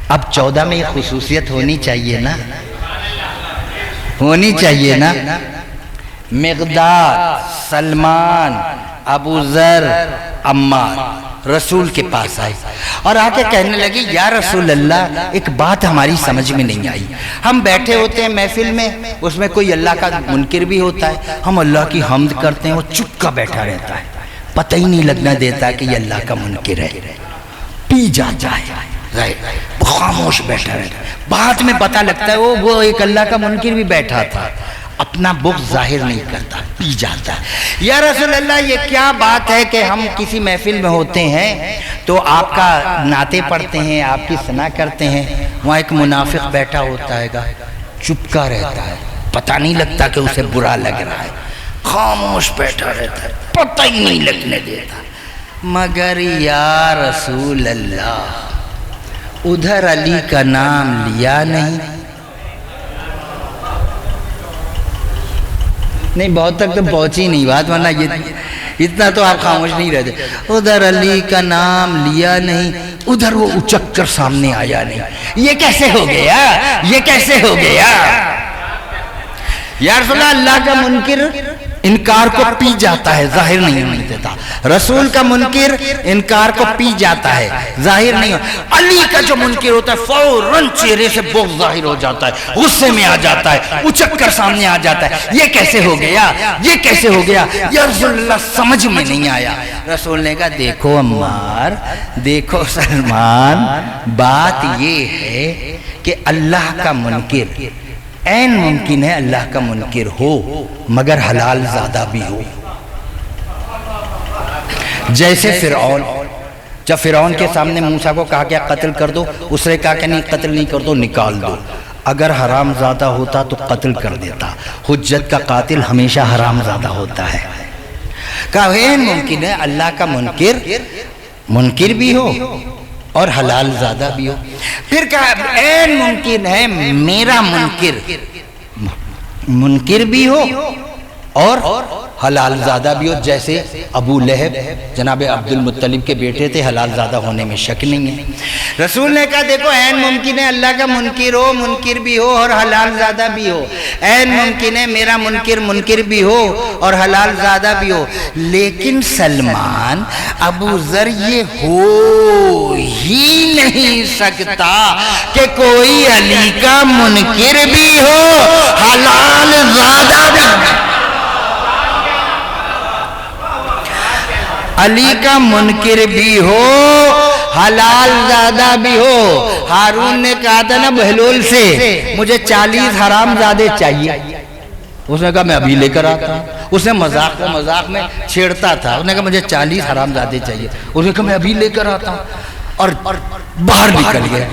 اب 14 میں یہ خصوصیت ہونی چاہیے نا، ہونی چاہیے نا. مقداد، سلمان، ابو ذر، عمار رسول کے پاس آئے اور آ کے کہنے لگے یا رسول اللہ ایک بات ہماری سمجھ میں نہیں آئی. ہم بیٹھے ہوتے ہیں محفل میں، اس میں کوئی اللہ کا منکر بھی ہوتا ہے، ہم اللہ کی حمد کرتے ہیں، وہ چپ کا بیٹھا رہتا ہے، پتہ ہی نہیں لگنا دیتا کہ یہ اللہ کا منکر ہے. پی جاتا ہے، خاموش بیٹھا رہتا ہے، بعد میں پتہ لگتا ہے وہ ایک اللہ کا منکر بھی بیٹھا تھا، اپنا بغض ظاہر نہیں کرتا، پی جاتا ہے. یا رسول اللہ یہ کیا بات ہے کہ ہم کسی محفل میں ہوتے ہیں تو آپ کا نعتیں پڑھتے ہیں، آپ کی ثنا کرتے ہیں، وہاں ایک منافق بیٹھا ہوتا ہے گا، چپکا رہتا ہے، پتہ نہیں لگتا کہ اسے برا لگ رہا ہے، خاموش بیٹھا رہتا ہے، پتہ ہی نہیں لگنے دیتا. مگر یا رسول اللہ ادھر علی کا نام لیا نہیں، بہت تک تو پہنچی نہیں بات، ورنہ اتنا تو آپ خاموش نہیں رہتے. ادھر علی کا نام لیا نہیں، ادھر وہ اچک کر سامنے آیا نہیں. یہ کیسے ہو گیا، یہ کیسے ہو گیا؟ یا رسول اللہ کا منکر انکار کو پی جاتا ہے، ظاہر نہیں دیتا. رسول کا منکر انکار کو پی جاتا ہے، ظاہر نہیں. علی کا جو منکر ہوتا ہے فوراً چہرے سے بغض ظاہر ہو جاتا ہے، غصے میں آ جاتا ہے، اچک کر سامنے آ جاتا ہے. یہ کیسے ہو گیا، یہ کیسے ہو گیا؟ یا رسول اللہ سمجھ میں نہیں آیا. رسول نے کہا دیکھو عمار، دیکھو سلمان، بات یہ ہے کہ اللہ کا منکر این ممکن ہے اللہ کا منکر ہو مگر حلال زادہ بھی ہو. جیسے فرعون، جب فرعون کے سامنے موسیٰ کو کہا کہ قتل کر دو، اس نے کہا کہ نہیں قتل نہیں کر دو، نکال دو. اگر حرام زادہ ہوتا تو قتل کر دیتا. حجت کا قاتل ہمیشہ حرام زادہ ہوتا ہے. کہا این ممکن ہے اللہ کا منکر بھی ہو اور حلال زادہ بھی ہو. پھر کہا این ممکن ہے میرا منکر بھی ہو اور حلال زادہ بھی ہو. جیسے ابو لہب جناب عبد المطلب کے بیٹے تھے، حلال زادہ ہونے میں شک نہیں ہے. رسول نے کہا دیکھو این ممکن ہے اللہ کا منکر بھی ہو اور حلال زادہ بھی ہو. این ممکن ہے میرا منکر بھی ہو اور حلال زادہ بھی ہو. لیکن سلمان، ابو ذر یہ ہو ہی نہیں سکتا کہ کوئی علی کا منکر بھی ہو حلال زادہ بھی ہو. علی کا منکر بھی ہو حلال زادہ بھی ہو. ہارون نے کہا تھا نا بہلول سے مجھے 40 حرام زادے چاہیے، اس نے کہا میں ابھی لے کر آتا. اس نے مذاق میں چھیڑتا تھا، اس نے کہا مجھے 40 حرام زادے چاہیے، اس نے کہا میں ابھی لے کر آتا ہوں، اور باہر نکل گیا.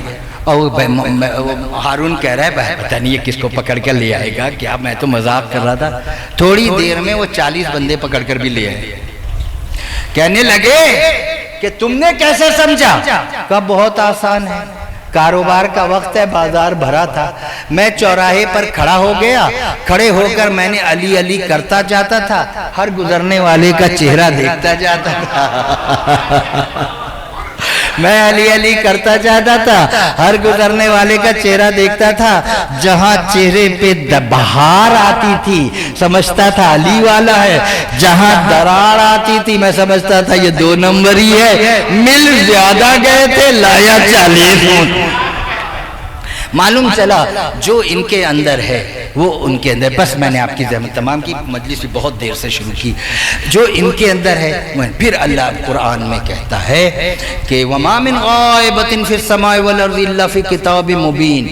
اور ہارون کہہ رہا ہے پتہ نہیں یہ کس کو پکڑ کر لے آئے گا، کیا میں تو مذاق کر رہا تھا. تھوڑی دیر میں وہ 40 بندے پکڑ کر بھی لے آئے. کہنے لگے کہ تم نے کیسے سمجھا؟ کہا بہت آسان ہے، کاروبار کا وقت ہے، بازار بھرا تھا، میں چوراہے پر کھڑا ہو گیا، کھڑے ہو کر میں نے علی علی کرتا جاتا تھا، ہر گزرنے والے کا چہرہ دیکھتا جاتا تھا. میں علی علی کرتا جاتا تھا، ہر گزرنے والے کا چہرہ دیکھتا تھا. جہاں چہرے پہ بہار آتی تھی سمجھتا تھا علی والا ہے، جہاں درار آتی تھی میں سمجھتا تھا یہ 2 نمبر ہی ہے. مل زیادہ گئے تھے، لایا 40. معلوم چلا جو ان کے اندر ہے وہ ان کے اندر. بس میں نے آپ کی زحمت تمام کی، مجلس بھی بہت دیر سے شروع کی. جو ان کے اندر ہے پھر اللہ قرآن میں کہتا ہے کہ وَمَا مِنْ غَائِبَةٍ فِي السَّمَاءِ وَالْأَرْضِ إِلَّا فِي كِتَابٍ مُبِينٍ.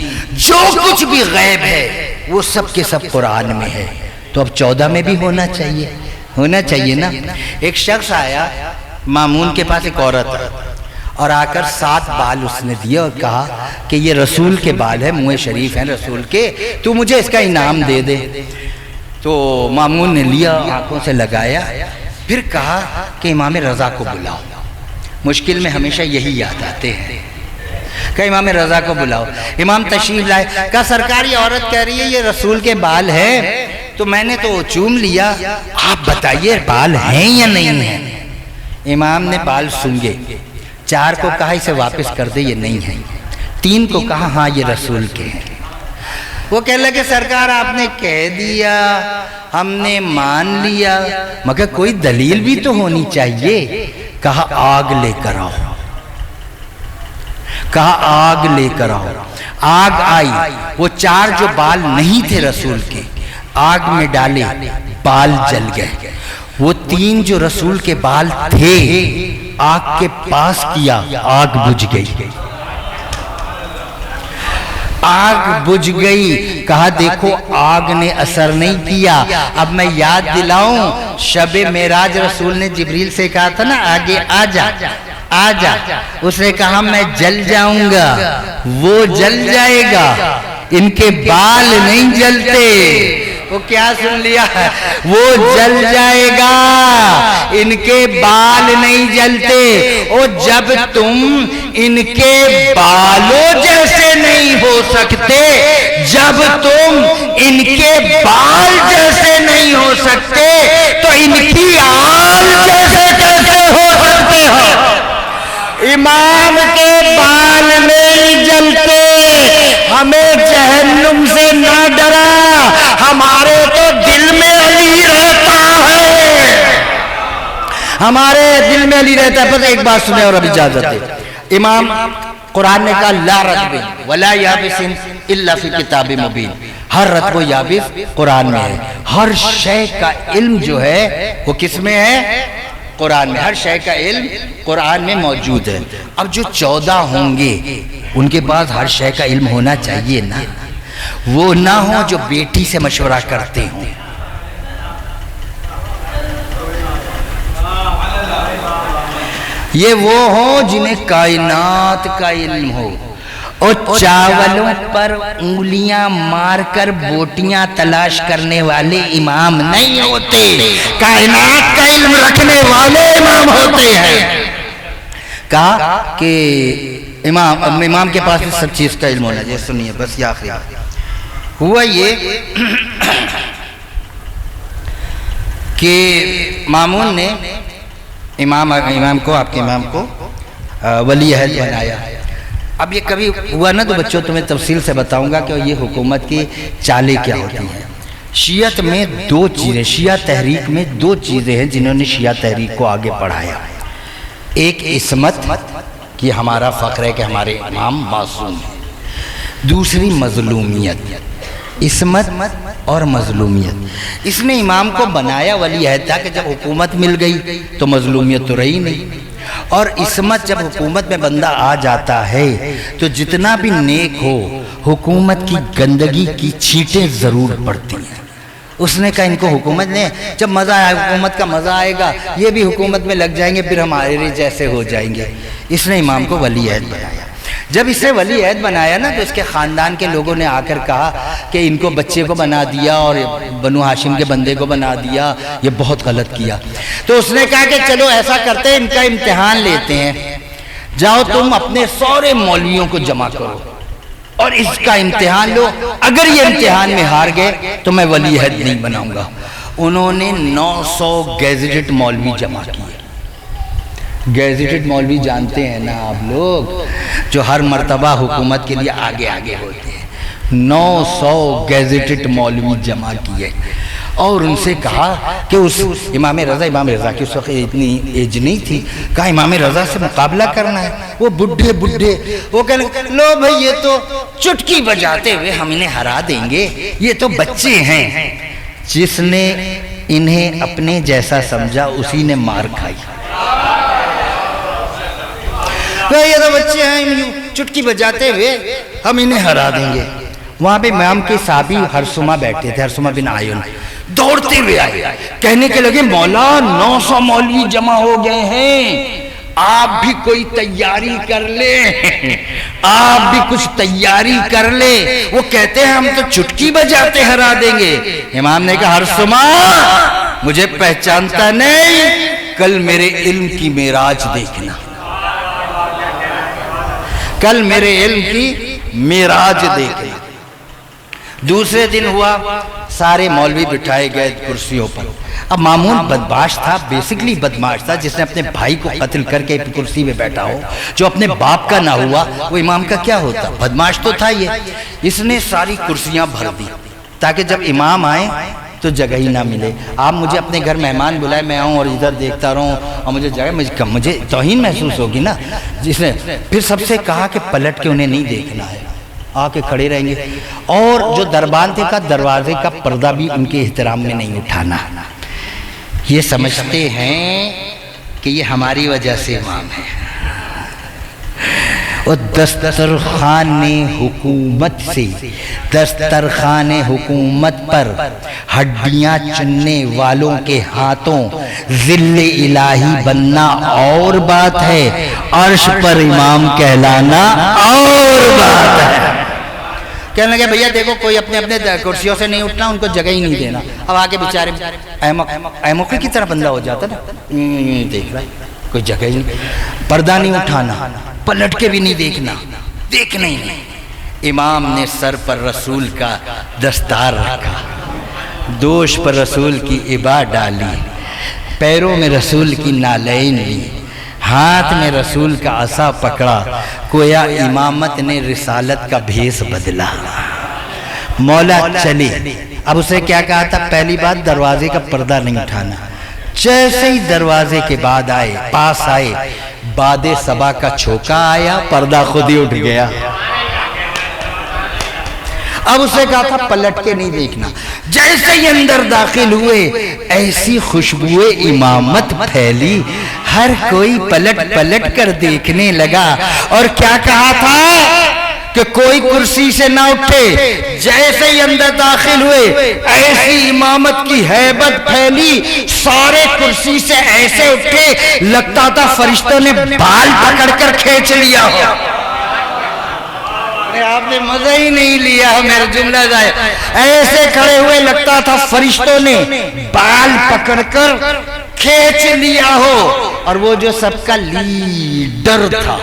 جو کچھ بھی غیب ہے وہ سب کے سب قرآن میں ہے. تو اب 14 میں بھی ہونا چاہیے نا. ایک شخص آیا مامون کے پاس ایک عورت ہے اور آ کر 7 بال اس نے دیے اور کہا کہ یہ رسول کے بال ہیں، منہ شریف ہیں رسول کے، تو مجھے اس کا انعام دے دے۔ تو مامون نے لیا، آنکھوں سے لگایا، پھر کہا کہ امام رضا کو بلاؤ۔ مشکل میں ہمیشہ یہی یاد آتے ہیں کہ امام رضا کو بلاؤ۔ امام تشریف لائے، کہا سرکار یہ عورت کہہ رہی ہے یہ رسول کے بال ہیں، تو میں نے تو چوم لیا، آپ بتائیے بال ہیں یا نہیں ہیں؟ امام نے بال سونگے، 4 کو کہا اسے واپس کر دے یہ نہیں ہے، 3 کو کہا ہاں یہ رسول کے ہیں۔ وہ کہنے لگے سرکار آپ نے کہہ دیا، ہم نے مان لیا، مگر کوئی دلیل بھی تو ہونی چاہیے۔ کہا آگ لے کر آؤ، کہا آگ لے کر آؤ۔ آگ آئی، وہ 4 جو بال نہیں تھے رسول کے آگ میں ڈالے، بال جل گئے۔ وہ 3 جو رسول کے بال تھے آگ کے پاس کیا، آگ بجھ گئی، آگ بجھ گئی۔ کہا دیکھو آگ نے اثر نہیں کیا۔ اب میں یاد دلاؤں، شب معراج رسول نے جبریل سے کہا تھا نا آگے آ جا آ جا، اس نے کہا میں جل جاؤں گا، وہ جل جائے گا، ان کے بال نہیں جلتے۔ وہ کیا سن لیا؟ وہ جل جائے گا، ان کے بال نہیں جلتے۔ اور جب تم ان کے بالوں جیسے نہیں ہو سکتے، جب تم ان کے بال جیسے نہیں ہو سکتے، تو ان کی آل جیسے کیسے ہو سکتے ہو؟ امام کے بال نہیں جلتے، ہمیں جہنم سے نہ ڈرا، ہمارے تو دل میں علی رہتا ہے، ہمارے دل میں علی رہتا ہے۔ بس ایک بات سنیں اور اب اجازت دے۔ امام قرآن نے کہا لا رتب ولا یابس الا فی کتاب مبین، ہر رتب و یابس قرآن میں ہے۔ ہر شے کا علم جو ہے وہ کس میں ہے؟ قرآن میں۔ ہر شے کا علم قرآن میں موجود ہے۔ اب جو 14 ہوں گے ان کے پاس ہر شے کا علم ہونا چاہیے نا، وہ نہ ہوں جو بیٹی سے مشورہ کرتے ہوں، یہ وہ ہوں جنہیں کائنات کا علم ہو، اور چاولوں پر انگلیاں مار کر بوٹیاں تلاش کرنے والے امام نہیں ہوتے، کائنات کا علم رکھنے والے امام ہوتے ہیں۔ کہا کہ امام کے پاس سب چیز کا علم ہونا چاہیے۔ سنیے بس یہ آخری ہوا یہ کہ مامون نے امام کو، آپ کے امام کو ولی عہد بنایا۔ اب یہ کبھی ہوا نا تو بچوں تمہیں تفصیل سے بتاؤں گا کہ یہ حکومت کی چالیں کیا ہوتی ہیں۔ شیعت میں 2 چیزیں، شیعہ تحریک میں 2 چیزیں ہیں جنہوں نے شیعہ تحریک کو آگے بڑھایا۔ ایک عصمت کہ ہمارا فخر ہے کہ ہمارے امام معصوم ہیں، دوسری مظلومیت، عصمت اور مظلومیت۔ اس نے امام کو بنایا ولی عہد تھا کہ جب حکومت مل گئی تو مظلومیت تو رہی نہیں، اور عصمت جب حکومت میں بندہ آ جاتا ہے تو جتنا بھی نیک ہو حکومت کی گندگی کی چھینٹیں ضرور پڑتی ہیں۔ اس نے کہا ان کو حکومت نے جب مزہ آئے، حکومت کا مزہ آئے گا، یہ بھی حکومت میں لگ جائیں گے، پھر ہمارے جیسے ہو جائیں گے۔ اس نے امام کو ولی عہد بنایا۔ جب اسے ولی عہد بنایا نا تو اس کے خاندان کے لوگوں نے آ کر کہا کہ ان کو بچے کو بنا دیا اور بنو ہاشم کے بندے کو بنا دیا، یہ بہت غلط کیا۔ تو اس نے کہا کہ چلو ایسا کرتے ہیں، ان کا امتحان لیتے ہیں، جاؤ تم اپنے سارے مولویوں کو جمع کرو اور اس کا امتحان لو، اگر یہ امتحان میں ہار گئے تو میں ولی عہد نہیں بناؤں گا۔ انہوں نے 900 گیزیٹڈ مولوی جمع کیے۔ گیزیٹڈ مولوی جانتے ہیں نا آپ لوگ، جو ہر مرتبہ حکومت کے لیے آگے آگے ہوتے ہیں۔ 900 گیزیٹڈ مولوی جمع کیے اور ان سے کہا کہ اس امام رضا کی اس وقت اتنی ایج نہیں تھی، کہا امام رضا سے مقابلہ کرنا ہے، وہ بڈھے وہ کہنے لو بھائی یہ تو چٹکی بجاتے ہوئے ہم انہیں ہرا دیں گے، یہ تو بچے ہیں۔ جس نے انہیں اپنے جیسا سمجھا اسی نے مار کھائی۔ یہ تو بچے ہیں، چٹکی بجاتے ہوئے ہم انہیں ہرا دیں گے۔ وہاں پہ امام کے صحابی ہرسمہ بیٹھے تھے، ہرسمہ بن عیون، دوڑتے ہوئے آئے، کہنے کے لگے مولا 900 مولوی جمع ہو گئے ہیں، آپ بھی کوئی تیاری کر لے، آپ بھی کچھ تیاری کر لے۔ وہ کہتے ہیں ہم تو چٹکی بجاتے ہرا دیں گے۔ امام نے کہا ہرسما مجھے پہچانتا نہیں، کل میرے علم کی معراج دیکھنا، کل میرے علم کی معراج دیکھنا۔ دوسرے دن ہوا، سارے مولوی بٹھائے گئے کرسیوں پر۔ اب مامون بدمعاش تھا، بیسکلی بدمعاش تھا، جس نے اپنے بھائی کو قتل کر کے کرسی میں بیٹھا ہو، جو اپنے باپ کا نہ ہوا وہ امام کا کیا ہوتا؟ بدمعاش تو تھا یہ۔ اس نے ساری کرسیاں بھر دی تاکہ جب امام آئے تو جگہ ہی نہ ملے۔ آپ مجھے اپنے گھر مہمان بلائے، میں آؤں اور ادھر دیکھتا رہوں اور مجھے جگہ، مجھے توہین محسوس ہوگی نا۔ جس نے پھر سب سے کہا کہ پلٹ کے انہیں نہیں دیکھنا ہے، آ کے کھڑے رہیں گے، اور جو دربان تھے کا دروازے کا پردہ بھی ان کے احترام میں نہیں اٹھانا۔ یہ سمجھتے ہیں کہ یہ ہماری وجہ سے امام ہے۔ اور دسترخوان حکومت سے، دسترخوان حکومت پر ہڈیاں چننے والوں کے ہاتھوں ذل الہی بننا اور بات ہے، عرش پر امام کہلانا اور بات ہے۔ کہنے لگے بھیا دیکھو کوئی اپنے اپنے کرسیوں سے نہیں اٹھنا، ان کو جگہ ہی نہیں دینا۔ اب آگے بیچارے ایموکے کی طرح بندہ ہو جاتا نا، دیکھ رہا کوئی جگہ ہی نہیں، پردہ نہیں اٹھانا، پلٹ کے بھی نہیں دیکھنا، دیکھنا ہی نہیں۔ امام نے سر پر رسول کا دستار رکھا، دوش پر رسول کی عبا ڈالی، پیروں میں رسول کی نالین لی، ہاتھ میں رسول کا عصا پکڑا، گویا امامت نے رسالت کا بھیس بدلا۔ مولا چلے، اب اسے کیا کہا تھا؟ پہلی بات دروازے کا پردہ نہیں اٹھانا۔ جیسے ہی دروازے کے بعد آئے، پاس آئے، باد صبا کا چھوکا آیا، پردہ خود ہی اٹھ گیا۔ اب اسے کہا تھا پلٹ کے نہیں دیکھنا۔ جیسے ہی اندر داخل ہوئے، ایسی خوشبوئے امامت پھیلی، ہر کوئی پلٹ پلٹ کر دیکھنے لگا۔ اور کیا کہا تھا کہ کوئی کرسی سے نہ اٹھے۔ جیسے ہی اندر داخل ہوئے، ایسی امامت کی ہیبت پھیلی، سارے کرسی سے ایسے اٹھے، لگتا تھا فرشتوں نے بال پکڑ کر کھینچ لیا ہو۔ آپ نے مزہ ہی نہیں لیا، میرا جملہ جائے، ایسے کھڑے ہوئے لگتا تھا فرشتوں نے بال پکڑ کر کھینچ لیا ہو۔ اور وہ جو سب کا لیڈر تھا،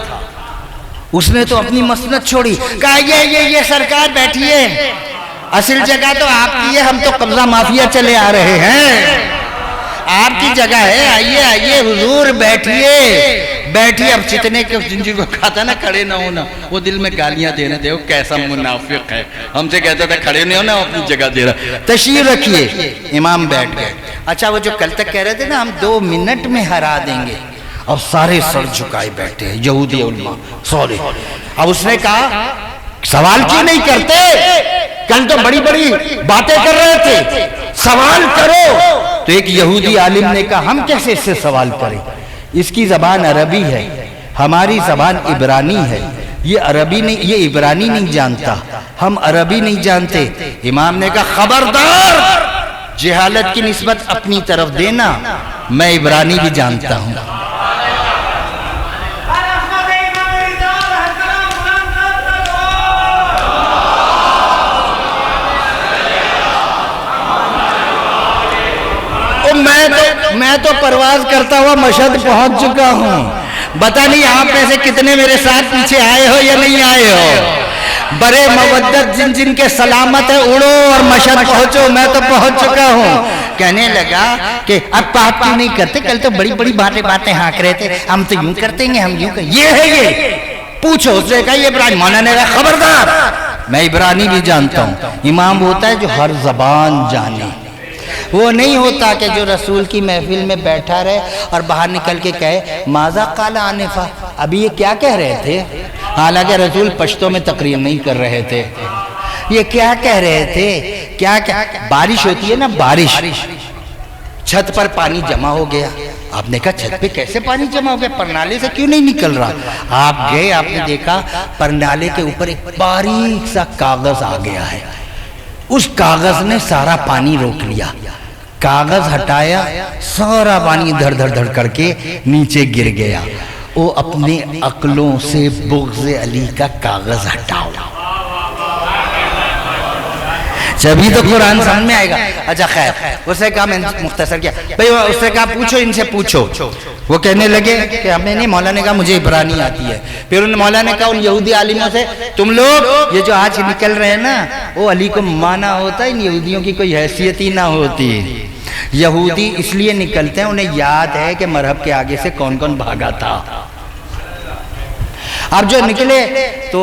اس نے تو اپنی مسند چھوڑی، کہا یہ سرکار بیٹھیے، اصل جگہ تو آپ کی ہے، ہم تو قبضہ مافیا چلے آ رہے ہیں، آپ کی جگہ ہے، آئیے آئیے حضور بیٹھیے بیٹھیے۔ اب جتنے جن کو کہا تھا نا کھڑے نہ ہونا، وہ دل میں گالیاں دینا، دیکھو کیسا منافق ہے، ہم سے کہتا تھا کھڑے نہیں ہونا، اپنی جگہ دے رہا، تشریف رکھیے۔ امام بیٹھ گئے۔ اچھا وہ جو کل تک کہہ رہے تھے نا ہم 2 منٹ میں ہرا دیں گے، اب سارے سر جھکائے بیٹھے ہیں یہودی علماء سورے۔ اب اس نے کہا سوال کیوں نہیں کرتے؟ کل تو بڑی بڑی باتیں کر رہے تھے، سوال کرو۔ تو ایک یہودی عالم نے کہا ہم کیسے اس سے سوال کریں، اس کی زبان عربی ہے، ہماری زبان عبرانی ہے، یہ عربی نہیں، یہ عبرانی نہیں جانتا، ہم عربی نہیں جانتے۔ امام نے کہا خبردار، جہالت کی نسبت اپنی طرف دینا، میں عبرانی بھی جانتا ہوں۔ میں تو پرواز کرتا ہوا مشہد پہنچ چکا ہوں، بتا نہیں آپ میں سے کتنے میرے ساتھ پیچھے آئے ہو یا نہیں آئے ہو۔ برے مودت جن کے سلامت ہے اڑو اور مشہد پہنچو، میں تو پہنچ چکا ہوں۔ کہنے لگا کہ اب بات کیوں نہیں کرتے، کل تو بڑی بڑی باتیں ہانک رہے تھے، ہم تو یوں کرتے ہیں، ہم یوں کرتے ہیں، یہ ہے یہ پوچھو۔ اس نے کہا یہ عبرانی، مولانا نے کہا خبردار، میں عبرانی بھی جانتا ہوں۔ امام ہوتا ہے جو ہر زبان جانے، وہ نہیں ہوتا کہ جو رسول کی محفل میں بیٹھا رہے اور باہر نکل کے کہے ماذا قال آنفا، ابھی یہ کیا کہہ رہے تھے، حالانکہ رسول پشتوں میں تقریر نہیں کر رہے تھے، یہ کیا کہہ رہے تھے، کیا بارش ہوتی ہے نا، بارش، چھت پر پانی جمع ہو گیا، آپ نے کہا چھت پہ کیسے پانی جمع ہو گیا، پرنالے سے کیوں نہیں نکل رہا، آپ گئے، آپ نے دیکھا پرنالے کے اوپر ایک باریک سا کاغذ آ گیا ہے، اس کاغذ نے سارا پانی روک لیا۔ کاغذ ہٹایا، سارا پانی دھڑ دھڑ دھڑ کر کے نیچے گر گیا۔ وہ اپنے عقلوں سے بغض علی کا کاغذ ہٹاؤ، جبھی تو قرآن سمجھ میں آئے گا۔ اچھا خیر، اسے کہا، میں مختصر کیا بھئی، اسے کہا پوچھو ان سے پوچھو۔ وہ کہنے لگے کہ ہمیں نہیں، مولا نے کہا مجھے عبرانی آتی ہے۔ پھر مولا نے کہا ان یہودی عالموں سے، تم لوگ یہ جو آج نکل رہے ہیں نا، وہ علی کو مانا ہوتا ہے، ان یہودیوں کی کوئی حیثیت ہی نہ ہوتی۔ یہودی اس لیے نکلتے ہیں انہیں یاد ہے کہ مرہب کے آگے سے کون کون بھاگا تھا۔ اب جو نکلے تو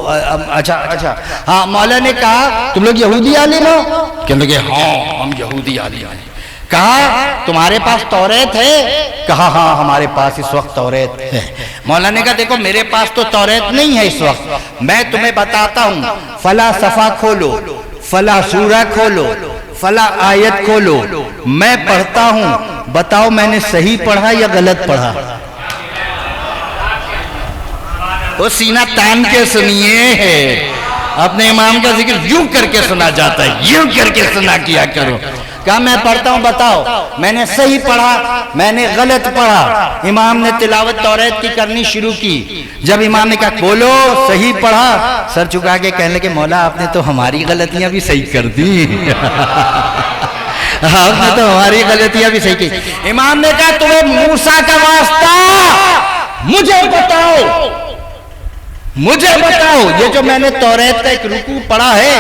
اچھا ہاں، مولا نے کہا تم لوگ یہودی عالم ہو؟ کہنے لگے ہاں ہم یہودی عالم ہیں۔ کہا تمہارے پاس توریت ہے؟ کہا ہاں ہمارے پاس اس وقت توریت ہے۔ مولا نے کہا دیکھو میرے پاس تو توریت نہیں ہے اس وقت، میں تمہیں بتاتا ہوں، فلاں صفحہ کھولو، فلاں سورہ کھولو، فلاں آیت کھولو، میں پڑھتا ہوں، بتاؤ میں نے صحیح پڑھا یا غلط پڑھا؟ وہ سینہ تان کے سنیے، اپنے امام کا ذکر یوں کر کے سنا جاتا ہے، یوں کر کے سنا کیا کرو۔ کہا میں پڑھتا ہوں، بتاؤ میں نے صحیح پڑھا میں نے غلط پڑھا؟ امام نے تلاوت توریت کی کرنی شروع کی۔ جب امام نے کہا بولو صحیح پڑھا، سر چکا کے کہنے لگے مولا آپ نے تو ہماری غلطیاں بھی صحیح کر دی، آپ نے تو ہماری غلطیاں بھی صحیح کی۔ امام نے کہا تمہیں موسیٰ کا واسطہ، مجھے بتاؤ، مجھے بتاؤ یہ جو میں نے توریت کا ایک رکوع پڑھا ہے،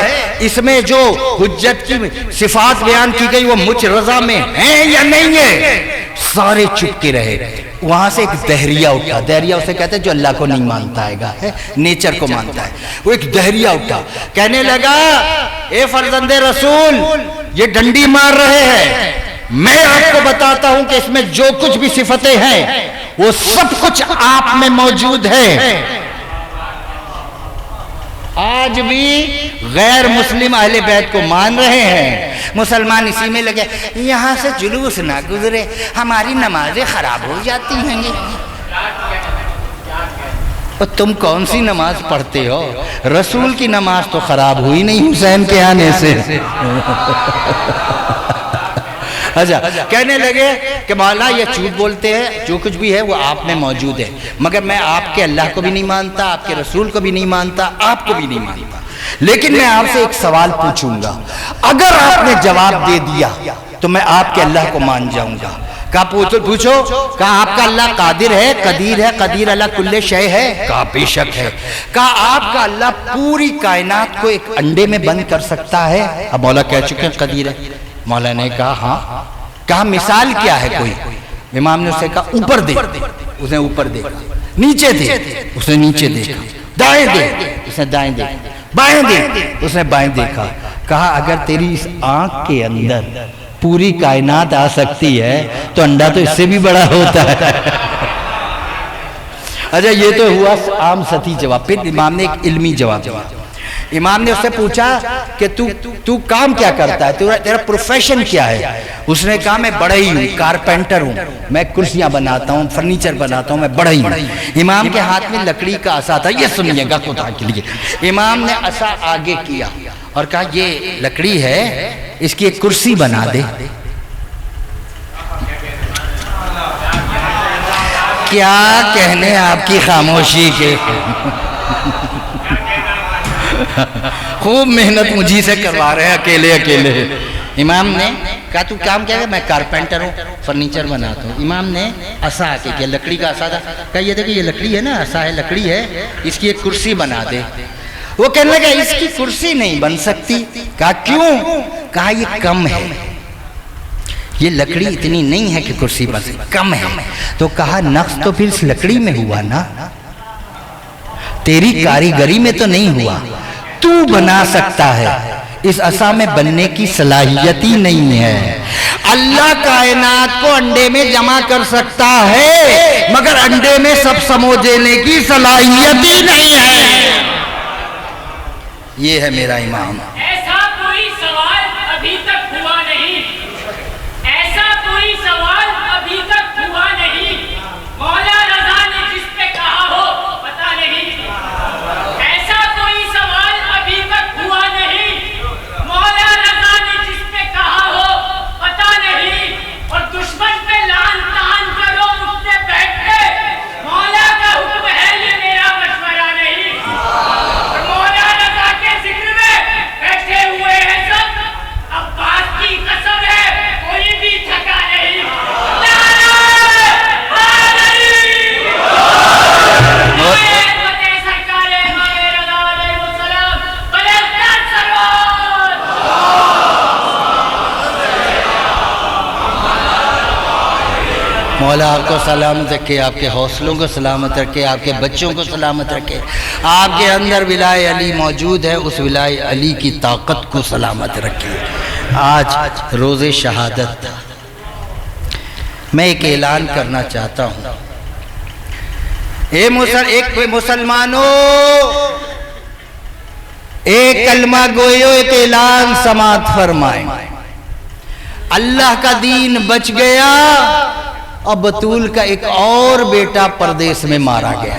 اس میں جو حجت کی صفات بیان کی گئی وہ مجھ رضا میں ہیں یا نہیں ہے؟ سارے چپ کے رہے۔ وہاں سے ایک دہریہ اٹھا، دہریہ اسے کہتے ہیں جو اللہ کو نہیں مانتا ہے، نیچر کو مانتا ہے، وہ ایک دہریہ اٹھا، کہنے لگا اے فرزند رسول یہ ڈنڈی مار رہے ہیں، میں آپ کو بتاتا ہوں کہ اس میں جو کچھ بھی صفتیں ہیں وہ سب کچھ آپ میں موجود ہے۔ آج بھی غیر مسلم اہل بیت کو مان رہے ہیں، مسلمان اسی میں لگے یہاں سے جلوس نہ گزرے، ہماری نمازیں خراب ہو جاتی ہیں۔ اور تم کون سی نماز پڑھتے ہو؟ رسول کی نماز تو خراب ہوئی نہیں حسین کے آنے سے۔ اچھا کہنے لگے کہ مولا یہ جھوٹ بولتے ہیں، جو کچھ بھی ہے وہ آپ میں موجود ہے، مگر میں آپ کے اللہ کو بھی نہیں مانتا، آپ کے رسول کو بھی نہیں مانتا، آپ کو بھی نہیں مانتا، لیکن میں آپ سے ایک سوال پوچھوں گا، اگر آپ نے جواب دے دیا تو میں آپ کے اللہ کو مان جاؤں گا۔ کہا پوچھو، کہا آپ کا اللہ قادر ہے، قدیر ہے، قدیر اللہ کل شے ہے؟ کہا بے شک ہے۔ کہا آپ کا اللہ پوری کائنات کو ایک انڈے میں بند کر سکتا ہے؟ اب مولا کہہ چکے ہیں قدیر ہے۔ مولا نے کہا ہاں۔ کہا مثال کیا ہے کوئی؟ امام نے اسے کہا اوپر دیکھ، اس نے اوپر دیکھا، نیچے دیکھ، اس نے نیچے دیکھا، دائیں دیکھ، اس نے دائیں دیکھا، بائیں دیکھ، اس نے بائیں دیکھا۔ کہا اگر تیری اس آنکھ کے اندر پوری کائنات آ سکتی ہے تو انڈا تو اس سے بھی بڑا ہوتا ہے۔ اچھا یہ تو ہوا عام سطحی جواب۔ پھر امام نے ایک علمی جواب دیا۔ امام نے اس سے پوچھا کہ تو کام کیا کرتا ہے، تیرا پروفیشن کیا ہے؟ اس نے کہا میں بڑھئی ہوں، کارپینٹر ہوں، میں کرسیاں بناتا ہوں، فرنیچر بناتا ہوں، میں بڑھئی ہوں۔ امام کے ہاتھ میں لکڑی کا عصا تھا، یہ سنیے گا خدا کے لیے۔ امام نے عصا آگے کیا اور کہا یہ لکڑی ہے، اس کی ایک کرسی بنا دے۔ کیا کہنے آپ کی خاموشی کے، خوب محنت مجھے سے کروا رہے ہیں اکیلے اکیلے۔ امام نے کہا تو کام کیا ہے؟ میں کارپینٹر ہوں، فرنیچر بناتا ہوں۔ امام نے عصا آگے کیا، لکڑی کا عصا تھا، کہا یہ دیکھیں یہ لکڑی ہے نا، عصا ہے، لکڑی ہے، اس کی ایک کرسی بنا دے۔ وہ کہنے لگا اس کی کرسی نہیں بن سکتی۔ کہا کیوں؟ کہا یہ کم ہے، یہ لکڑی اتنی نہیں ہے کہ کرسی بن سکتی، کم ہے۔ تو کہا نقص تو پھر اس لکڑی میں ہوا نا، تیری کاریگری میں تو نہیں ہوا، تو بنا سکتا ہے، اس عصا میں بننے کی صلاحیت ہی نہیں ہے۔ اللہ کائنات کو انڈے میں جمع کر سکتا ہے مگر انڈے میں سب سمو دینے کی صلاحیت ہی نہیں ہے۔ یہ ہے میرا امام۔ ایسا کوئی سوال ابھی تک ہوا نہیں، ایسا کوئی سوال ابھی تک ہوا نہیں، مولا رضا نے جس پہ کہا ہو پتا نہیں، ایسا کوئی سوال ابھی تک ہوا نہیں، مولا رضا نے جس پہ کہا ہو پتا مولا آپ کو سلامت رکھے، آپ کے حوصلوں کو سلامت رکھے، آپ کے بچوں کو سلامت رکھے، آپ کے اندر ولائے علی موجود ہے، اس ولائے علی کی طاقت کو سلامت رکھے۔ آج روز شہادت، میں ایک اعلان کرنا چاہتا ہوں، ایک مسلمانوں، ایک کلمہ گویو، ایک اعلان سماعت فرمائیں۔ اللہ کا دین بچ گیا اور بطول کا ایک اور بیٹا پردیس میں مارا گیا۔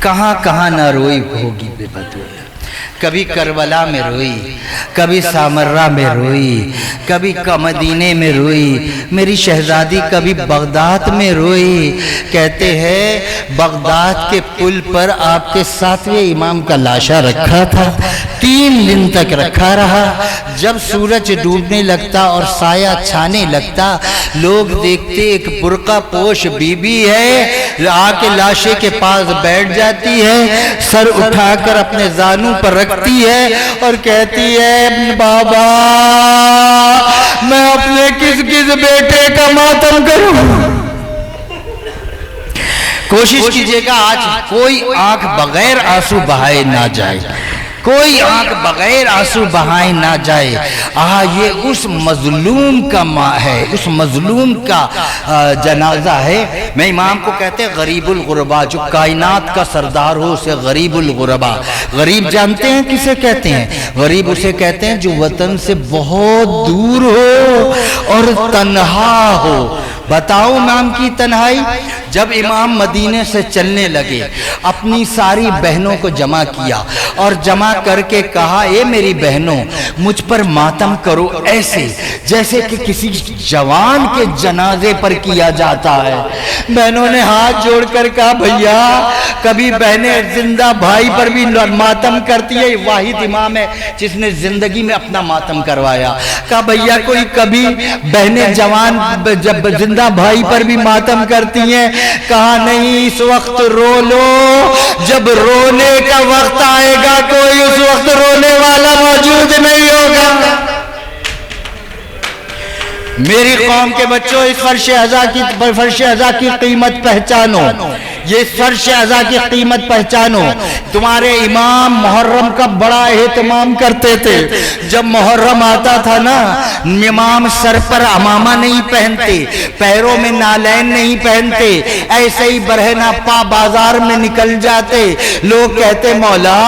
کہاں کہاں نہ روئی ہوگی بے بطول، کبھی کربلا میں روئی، کبھی سامرہ میں روئی، کبھی مدینے میں روئی، میری شہزادی کبھی بغداد میں روئی۔ کہتے ہیں بغداد کے پل پر آپ کے 7ویں امام کا لاشا رکھا تھا، 3 دن تک رکھا رہا۔ جب سورج ڈوبنے لگتا اور سایہ چھانے لگتا، لوگ دیکھتے ایک برقع پوش بی بی ہے، آ کے لاشے کے پاس بیٹھ جاتی ہے، سر اٹھا کر اپنے زانوں پر رکھتی ہے اور کہتی ہے بابا میں اپنے کس کس بیٹے کا ماتم کروں۔ کوشش کیجئے گا آج کوئی آنکھ بغیر آنسو بہائے نہ جائے، کوئی آنکھ بغیر آنسو بہائے نہ جائے۔ یہ اس مظلوم کا ماں ہے، اس مظلوم کا جنازہ ہے۔ میں امام کو کہتے ہیں غریب الغربا، جو کائنات کا سردار ہو اسے غریب الغربا۔ غریب جانتے ہیں کسے کہتے ہیں؟ غریب اسے کہتے ہیں جو وطن سے بہت دور ہو اور تنہا ہو۔ بتاؤ امام کی تنہائی؟ جب امام مدینے سے چلنے لگے، اپنی ساری بہنوں کو جمع کیا اور جمع کر کے کہا اے میری بہنوں، مجھ پر ماتم کرو ایسے جیسے کہ کسی جوان کے جنازے پر کیا جاتا ہے۔ بہنوں نے ہاتھ جوڑ کر کہا بھیا، کبھی بہنیں زندہ بھائی پر بھی ماتم کرتی ہے، واحد امام ہے جس نے زندگی میں اپنا ماتم کروایا۔ کہا بھیا کوئی کبھی بہنیں جوان جب زندہ بھائی پر بھی ماتم کرتی ہیں؟ کہا نہیں، اس وقت رو لو، جب رونے کا وقت آئے گا کوئی اس وقت رونے والا موجود نہیں ہوگا۔ میری قوم کے بچوں، اس فرش ازا کی قیمت پہچانو، یہ فرش ازا کی قیمت پہچانو۔ تمہارے امام محرم کا بڑا اہتمام کرتے تھے۔ جب محرم آتا تھا نا، امام سر پر عمامہ نہیں پہنتے، پیروں میں نالین نہیں پہنتے، ایسے ہی برہنہ پا بازار میں نکل جاتے۔ لوگ کہتے مولا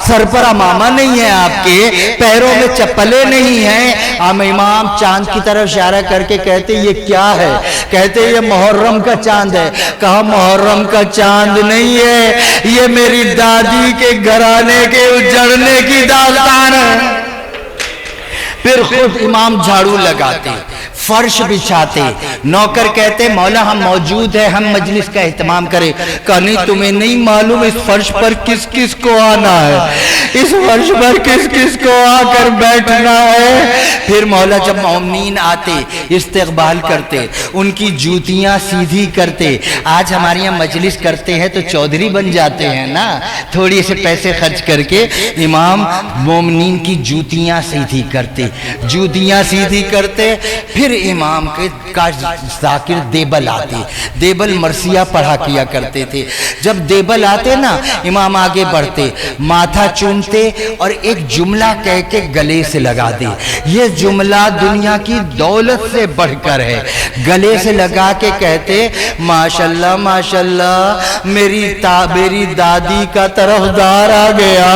سر پر عمامہ نہیں ہے آپ کے، پیروں میں چپلیں نہیں ہیں۔ امام چاند کی طرف اشارہ کر کے کہتے یہ کیا ہے؟ کہتے یہ محرم کا چاند ہے۔ کہا محرم کا چاند نہیں ہے، یہ میری دادی کے گھرانے کے اجڑنے کی داستان ہے۔ پھر خود امام جھاڑو لگاتے، فرش بچھاتے، نوکر کہتے مولا ہم موجود ہیں، ہم مجلس کا اہتمام کریں۔ کہا نہیں، تمہیں نہیں معلوم اس فرش پر کس کس کو آنا ہے، اس فرش پر کس کس کو آ کر بیٹھنا ہے۔ پھر مولا جب مومنین آتے، استقبال کرتے، ان کی جوتیاں سیدھی کرتے۔ آج ہمارے یہاں مجلس کرتے ہیں تو چودھری بن جاتے ہیں نا، تھوڑی سے پیسے خرچ کر کے امام مومنین کی جوتیاں سیدھی کرتے، جوتیاں سیدھی کرتے۔ پھر امام کے ذاکر دیبل آتے، دیبل مرثیہ پڑھا کیا کرتے تھے۔ جب دیبل آتے نا، امام آگے بڑھتے، ماتھا چومتے اور ایک جملہ کہہ کے گلے سے لگا دے۔ یہ جملہ دنیا کی دولت سے بڑھ کر ہے۔ گلے سے لگا کے کہتے ماشاءاللہ ماشاءاللہ، میری دادی کا طرفدار آ گیا،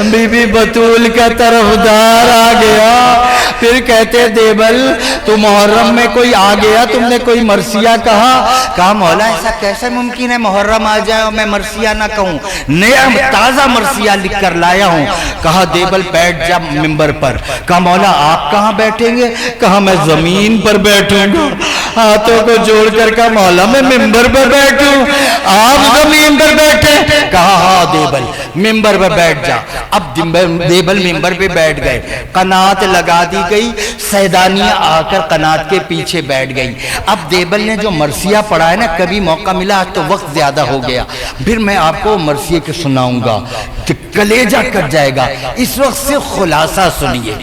بی بی بطول کا طرفدار آ گیا۔ پھر کہتے دیبل تو محرم میں کوئی آ گیا، تم نے کوئی مرثیہ کہا مولا ایسا کیسے ممکن ہے محرم آ جائے اور میں مرثیہ نہ کہوں، نیا تازہ مرثیہ لکھ کر لایا ہوں۔ کہا دیبل بیٹھ جا ممبر پر۔ کہا مولا آپ کہاں بیٹھیں گے؟ کہا میں زمین پر بیٹھوں گا۔ ہاتھوں کو جوڑ کر کہا مولا میں ممبر پر بیٹھوں، آپ زمین پر بیٹھے؟ کہا ہاں دیبل ممبر پر بیٹھ جا۔ اب دیبل ممبر پہ بیٹھ گئے، قناعت لگا دی گئی، سیدانیاں آ کر قناعت کے پیچھے بیٹھ گئی۔ اب دیبل نے جو مرثیہ پڑھا ہے نا، کبھی موقع ملا تو وقت زیادہ ہو گیا، پھر میں آپ کو مرثیے کے سناؤں گا کہ کلیجہ کٹ جائے گا۔ اس وقت سے خلاصہ سنیے۔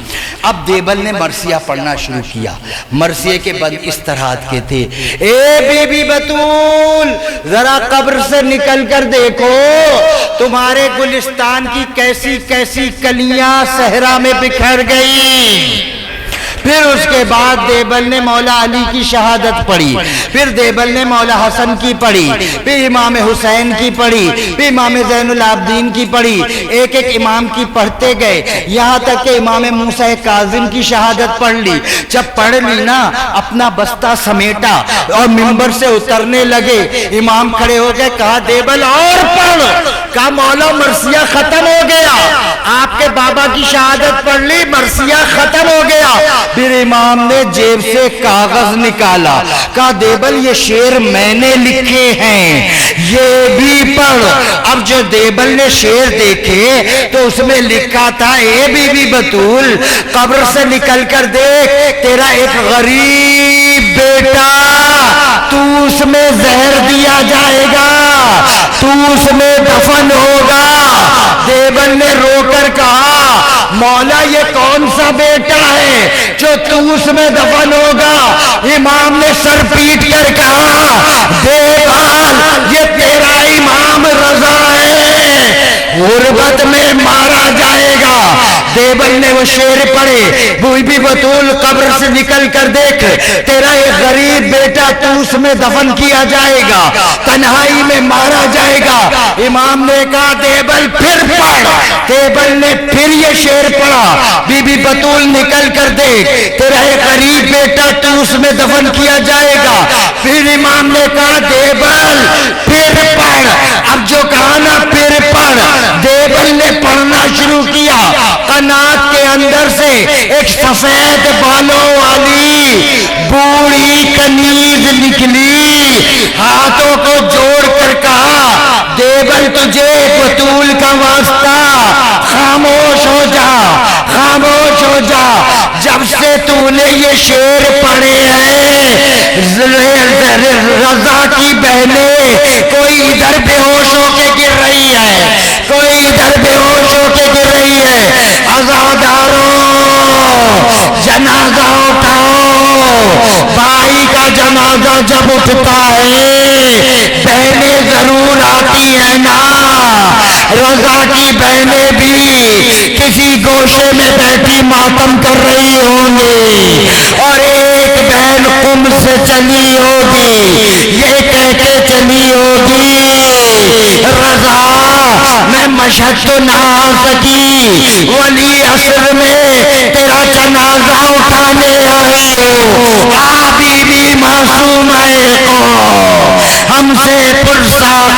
اب دیبل نے مرثیہ پڑھنا شروع کیا. مرثیے کے بند اس طرح کے تھے: اے بی بی بطول، ذرا قبر سے نکل کر دیکھو تمہارے گلستان کی کیسی کیسی کلیاں صحرا میں بکھر گئی. پھر اس کے بعد دیبل نے مولا علی کی شہادت پڑھی، پھر دیبل نے مولا حسن کی پڑھی، پھر امام حسین کی پڑھی، پھر امام زین العابدین کی پڑھی. ایک ایک امام کی پڑھتے گئے یہاں تک کہ امام موسیٰ کاظم کی شہادت پڑھ لی. جب پڑھ لی نا، اپنا بستہ سمیٹا اور منبر سے اترنے لگے. امام کھڑے ہو گئے، کہا دیبل اور پڑھ. کہا مولا مرثیہ ختم ہو گیا، آپ کے بابا کی شہادت پڑھ لی، مرثیہ ختم ہو گیا. پھر امام نے جیب سے کاغذ نکالا، کہا دیبل یہ شعر میں نے لکھے ہیں، یہ بھی پڑھ. اب جو دیبل نے شعر دیکھے تو اس میں لکھا تھا: اے بی بی بطول، قبر سے نکل کر دیکھ، تیرا ایک غریب بیٹا، تو اس میں زہر دیا جائے گا، تو اس میں دفن ہوگا. دیبل نے رو کر کہا: مولا یہ کون سا بیٹا ہے جو تو اس میں دفن ہوگا؟ امام نے سر پیٹ کر کہا: دیبل یہ تیرا امام رضا ہے، غربت میں مارا جائے گا. دیبل نے وہ شعر پڑھے: بی بی بطول قبر سے نکل کر دیکھ، تیرا ایک غریب بیٹا تو اس میں دفن کیا جائے گا، تنہائی میں مارا جائے گا. امام نے کہا: دیبل پھر پڑھ. دیبل نے پھر یہ شعر پڑھا: بی بی بطول نکل کر دیکھ، تیرا ایک غریب بیٹا تو اس میں دفن کیا جائے گا. پھر امام نے کہا: دیبل پھر پڑھ. اب جو کہا نا پھر پڑھ، دیبل نے پڑھنا شروع کیا. قنات کے اندر سے ایک سفید بالوں والی بوڑھی کنیز نکلی، ہاتھوں کو جوڑ کر کہا: دیبل تجھے بطول کا واسطہ، خاموش ہو جا، خاموش ہو جا. جب سے تو نے یہ شعر پڑھے ہیں، رضا کی بہنیں کوئی ادھر بے ہوش ہو کے گر رہی ہے، کوئی ادھر بے ہوش ہو کے گر رہی ہے. عزاداروں جنازہ اٹھاؤ. بھائی کا جنازہ جب اٹھتا ہے بہنیں ضرور آتی ہیں نا. رضا کی بہنیں بھی کسی گوشے میں بیٹھی ماتم کر رہی ہوں گی، اور ایک بہن قم سے چلی ہوگی، یہ کہہ کے چلی ہوگی: رضا میں مشہد تو نہ آ سکی، ولی عصر میں تیرا جنازہ اٹھانے آئی ہوں. بی بی معصوم ہے کو ہم سے پرسا